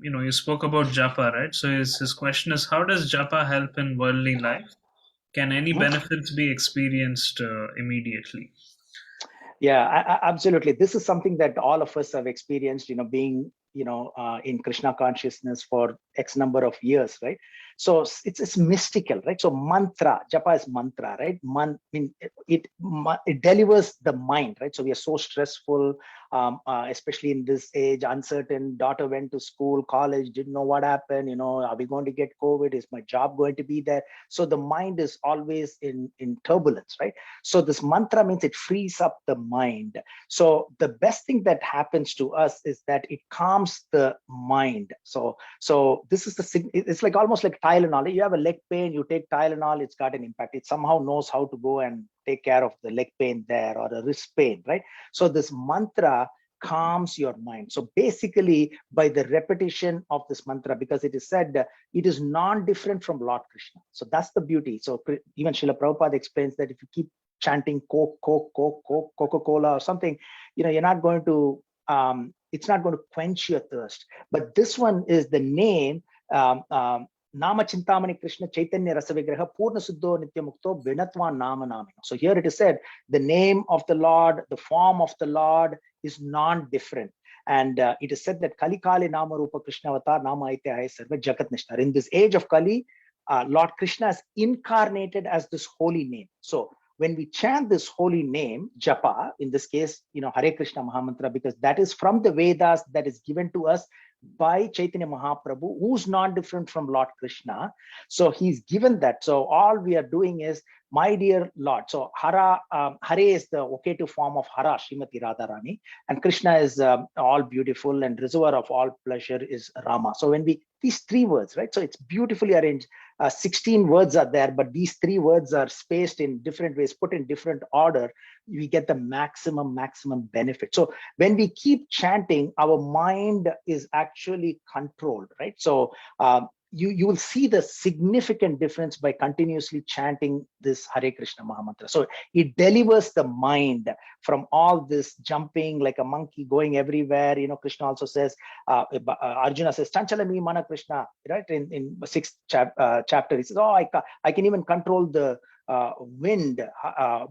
you spoke about japa, right? So his question is, how does japa help in worldly life? Can any benefits be experienced immediately? Yeah, absolutely. This is something that all of us have experienced, being, in Krishna consciousness for X number of years, right? So it's mystical, right? So mantra, japa is mantra, right? It delivers the mind, right? So we are so stressful, especially in this age, uncertain. Daughter went to school, college, didn't know what happened. Are we going to get COVID? Is my job going to be there? So the mind is always in turbulence, right? So this mantra means it frees up the mind. So the best thing that happens to us is that it calms the mind. So this is it's like almost like Tylenol. You have a leg pain, you take Tylenol, it's got an impact. It somehow knows how to go and take care of the leg pain there, or a wrist pain, right? So this mantra calms your mind. So basically, by the repetition of this mantra, because it is said it is non-different from Lord Krishna. So that's the beauty. So even Srila Prabhupada explains that if you keep chanting Coke, Coca-Cola or something, you're not going to, it's not going to quench your thirst. But this one is the name, Nama Chintamani Krishna Chaitanya Rasavigraha Purna Suddho Nitya Mukto Vinatva Nama Namino. So here it is said, the name of the Lord, the form of the Lord is non-different. And it is said that Kali Kali Nama Rupa Krishna Avatar Nama Aite Hai Sarva Jagat Nishtar. In this age of Kali, Lord Krishna is incarnated as this holy name. So when we chant this holy name, japa, in this case, Hare Krishna Mahamantra, because that is from the Vedas, that is given to us by Chaitanya Mahaprabhu, who's not different from Lord Krishna. So he's given that. So all we are doing is, my dear Lord. So Hare is the vocative form of Hara, Srimati Radharani, and Krishna is all beautiful, and reservoir of all pleasure is Rama. So when these 3 words, right? So it's beautifully arranged. 16 words are there, but these 3 words are spaced in different ways, put in different order. We get the maximum benefit. So when we keep chanting, our mind is actually controlled, right? So you will see the significant difference by continuously chanting this Hare Krishna Mahamantra. So it delivers the mind from all this jumping like a monkey going everywhere. Krishna also says, Arjuna says, Chanchalami Mana Krishna, right? In 6th chapter, he says, oh, I can even control the wind,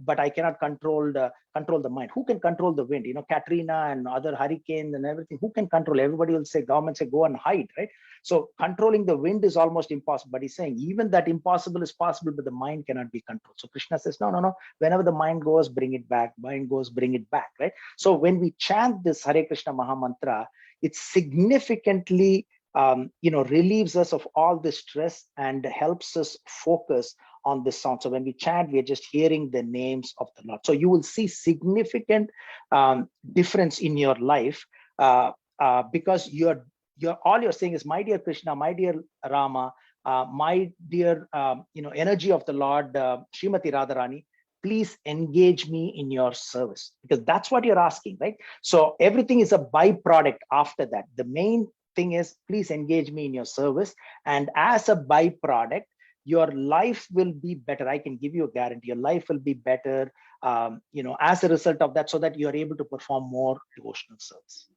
but I cannot control the mind. Who can control the wind? Katrina and other hurricanes and everything. Who can control? Everybody will say, government say, go and hide, right? So controlling the wind is almost impossible. But he's saying even that impossible is possible, but the mind cannot be controlled. So Krishna says, no. Whenever the mind goes, bring it back. Mind goes, bring it back, right? So when we chant this Hare Krishna Mahamantra, it significantly relieves us of all the stress and helps us focus on this sound. So when we chant, we are just hearing the names of the Lord. So you will see significant difference in your life because all you're saying is, my dear Krishna, my dear Rama, my dear energy of the Lord, Srimati Radharani, please engage me in your service, because that's what you're asking, right? So everything is a byproduct after that. The main thing is, please engage me in your service, and as a byproduct, your life will be better. I can give you a guarantee. Your life will be better, as a result of that, so that you are able to perform more devotional service.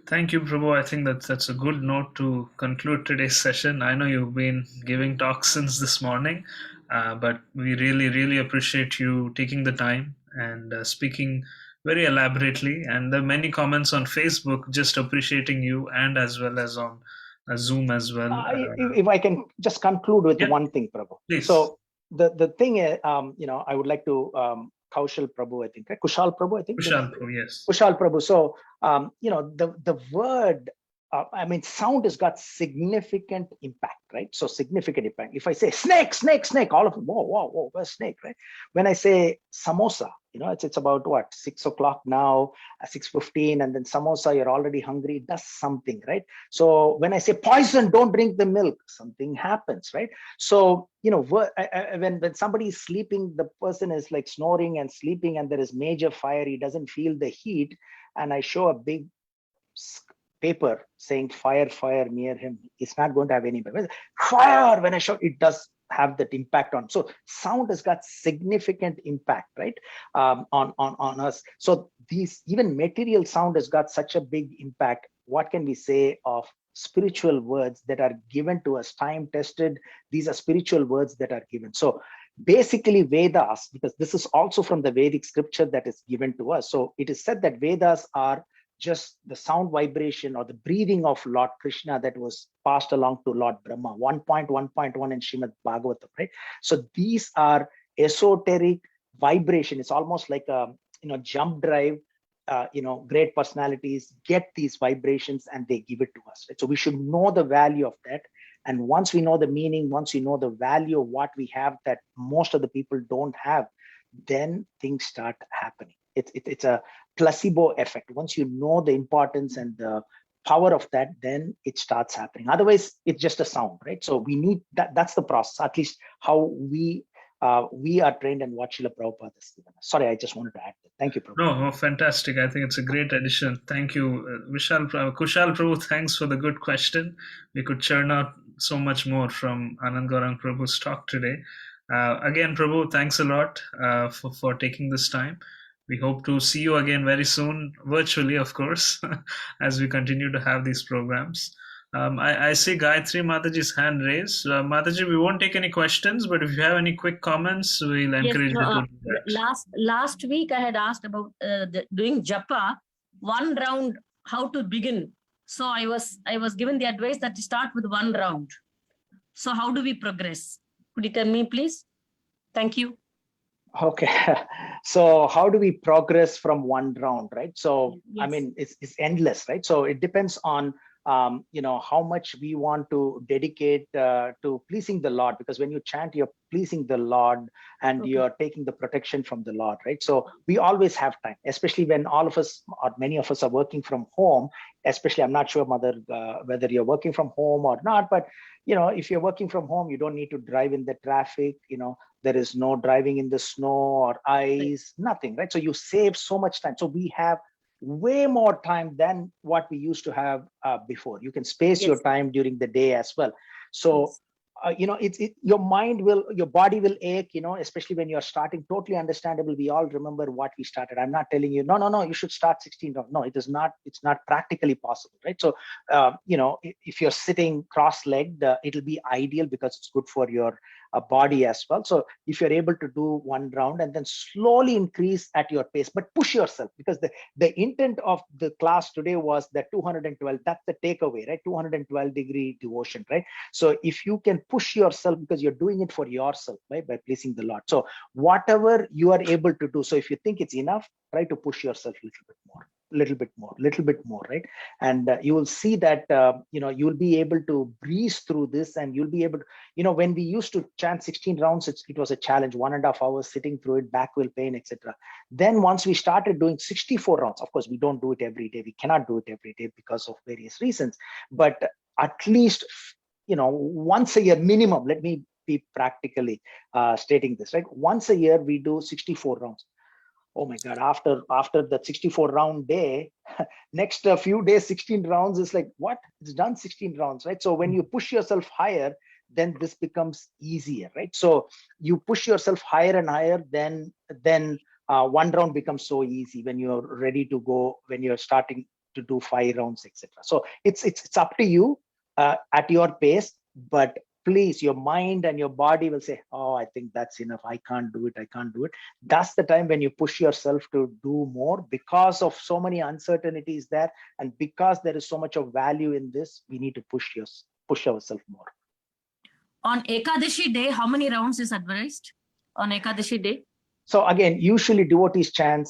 Thank you, Prabhu. I think that's a good note to conclude today's session. I know you've been giving talks since this morning, but we really, really appreciate you taking the time and speaking very elaborately. And there are many comments on Facebook just appreciating you, and as well as on Zoom as well. If I can just conclude with one thing, Prabhu. Please. So the thing is, I would like to Kaushal Prabhu, I think, right? Kushal Prabhu, I think. Kushal Prabhu, yes. Kushal Prabhu. So, the word, sound has got significant impact, right? So significant impact. If I say snake, snake, snake, all of them, whoa, where's snake, right? When I say samosa, it's about what, 6 o'clock now, 6:15, and then samosa, you're already hungry, it does something, right? So when I say poison, don't drink the milk, something happens, right? So, when somebody is sleeping, the person is like snoring and sleeping, and there is major fire, he doesn't feel the heat, and I show a big paper saying fire near him, it's not going to have any fire. When I show, it does have that impact on. So sound has got significant impact, right, on us. So these, even material sound has got such a big impact. What can we say of spiritual words that are given to us, time tested? These are spiritual words that are given. So basically Vedas, because this is also from the Vedic scripture that is given to us. So it is said that Vedas are just the sound vibration or the breathing of Lord Krishna that was passed along to Lord Brahma, 1.1.1 in Srimad Bhagavatam, right? So these are esoteric vibration. It's almost like a jump drive. Great personalities get these vibrations and they give it to us, right? So we should know the value of that. And once we know the meaning, once we know the value of what we have that most of the people don't have, then things start happening. It's a placebo effect. Once you know the importance and the power of that, then it starts happening. Otherwise, it's just a sound, right? So we need that. That's the process, at least how we are trained and what Srila Prabhupada has given us. Sorry, I just wanted to add that. Thank you, Prabhupada. No, fantastic. I think it's a great addition. Thank you, Kushal Prabhu. Thanks for the good question. We could churn out so much more from Anand Gaurang Prabhu's talk today. Again, Prabhu, thanks a lot for taking this time. We hope to see you again very soon, virtually, of course, as we continue to have these programs. I see Gayatri Mataji's hand raised. Mataji, we won't take any questions, but if you have any quick comments, we'll encourage you to do that. Last week, I had asked about doing japa, one round, how to begin. So I was given the advice that to start with one round. So how do we progress? Could you tell me, please? Thank you. Okay, so how do we progress from one round, right? So yes. It's endless, right? So it depends on how much we want to dedicate to pleasing the Lord, because when you chant, you're pleasing the Lord and you're taking the protection from the Lord, right? So we always have time, especially when all of us or many of us are working from home. Especially, I'm not sure, Mother, whether you're working from home or not, but if you're working from home, you don't need to drive in the traffic. There is no driving in the snow or ice, nothing, right? So you save so much time. So we have way more time than what we used to have before. You can space your Yes. time during the day as well. So Yes. your mind will, your body will ache, especially when you're starting. Totally understandable. We all remember what we started. I'm not telling you, no, you should start 16 rounds. No, it is not. It's not practically possible, right? So, if you're sitting cross-legged, it'll be ideal because it's good for your body as well. So if you're able to do one round and then slowly increase at your pace, but push yourself, because the intent of the class today was that 212, that's the takeaway, right? 212-degree devotion, right? So if you can push yourself, because you're doing it for yourself, right, by pleasing the Lord. So whatever you are able to do, so if you think it's enough, try to push yourself a little bit more, little bit more, right? And you will see that you'll be able to breeze through this, and you'll be able to, when we used to chant 16 rounds, it was a challenge, 1.5 hours sitting through it, back will pain, etc. Then once we started doing 64 rounds, of course we don't do it every day, we cannot do it every day because of various reasons, but at least once a year minimum, let me be practically stating this, right? Once a year we do 64 rounds. Oh my God, after the 64 round day, next few days, 16 rounds is like, what? It's done 16 rounds, right? So when you push yourself higher, then this becomes easier, right? So you push yourself higher and higher, then one round becomes so easy when you're ready to go, when you're starting to do 5 rounds, etc. So it's up to you at your pace, but please, your mind and your body will say, oh, I think that's enough, I can't do it. That's the time when you push yourself to do more, because of so many uncertainties there, and because there is so much of value in this, we need to push ourselves more. On Ekadashi day, how many rounds is advised on Ekadashi day? So again, usually devotees chant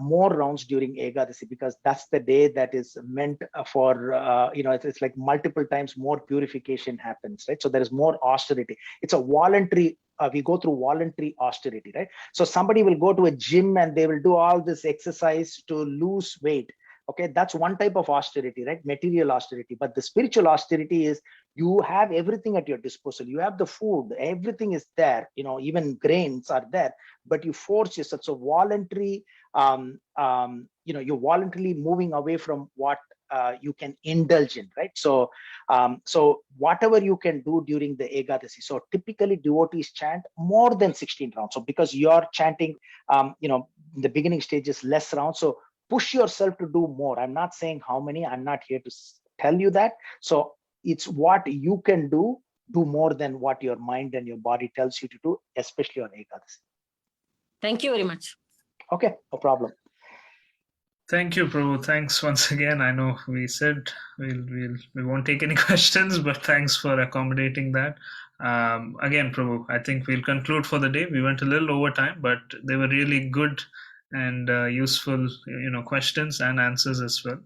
more rounds during Ekadasi, because that's the day that is meant for, it's like multiple times more purification happens, right? So there is more austerity. It's a voluntary, we go through voluntary austerity, right? So somebody will go to a gym and they will do all this exercise to lose weight. Okay, that's one type of austerity, right? Material austerity. But the spiritual austerity is, you have everything at your disposal. You have the food, everything is there, even grains are there, but you force yourself. So voluntary, you're voluntarily moving away from what you can indulge in, right? So whatever you can do during the Ekadasi. So typically devotees chant more than 16 rounds. So because you're chanting, in the beginning stages, less rounds. So push yourself to do more. I'm not saying how many, I'm not here to tell you that. So it's what you can do more than what your mind and your body tells you to do, especially on Ekadasi. Thank you very much. Okay, no problem. Thank you, Prabhu. Thanks once again. I know we said we won't take any questions, but thanks for accommodating that. Again, Prabhu, I think we'll conclude for the day. We went a little over time, but they were really good and useful, questions and answers as well.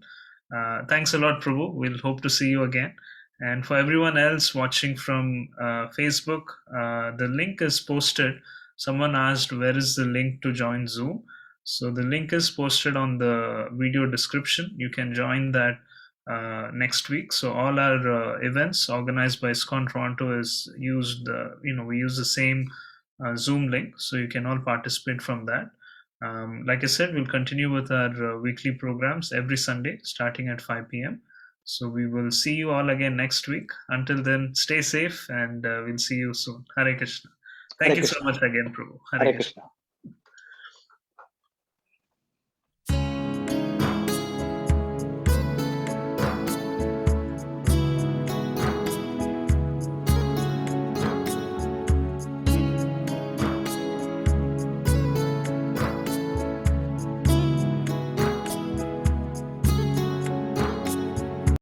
Thanks a lot, Prabhu. We'll hope to see you again. And for everyone else watching from Facebook, the link is posted. Someone asked, where is the link to join Zoom? So the link is posted on the video description. You can join that next week. So all our events organized by ISKCON Toronto is used, we use the same Zoom link. So you can all participate from that. Like I said, we'll continue with our weekly programs every Sunday starting at 5 p.m. So we will see you all again next week. Until then, stay safe, and we'll see you soon. Hare Krishna. Thank you so much again, Prabhu. Hare Krishna.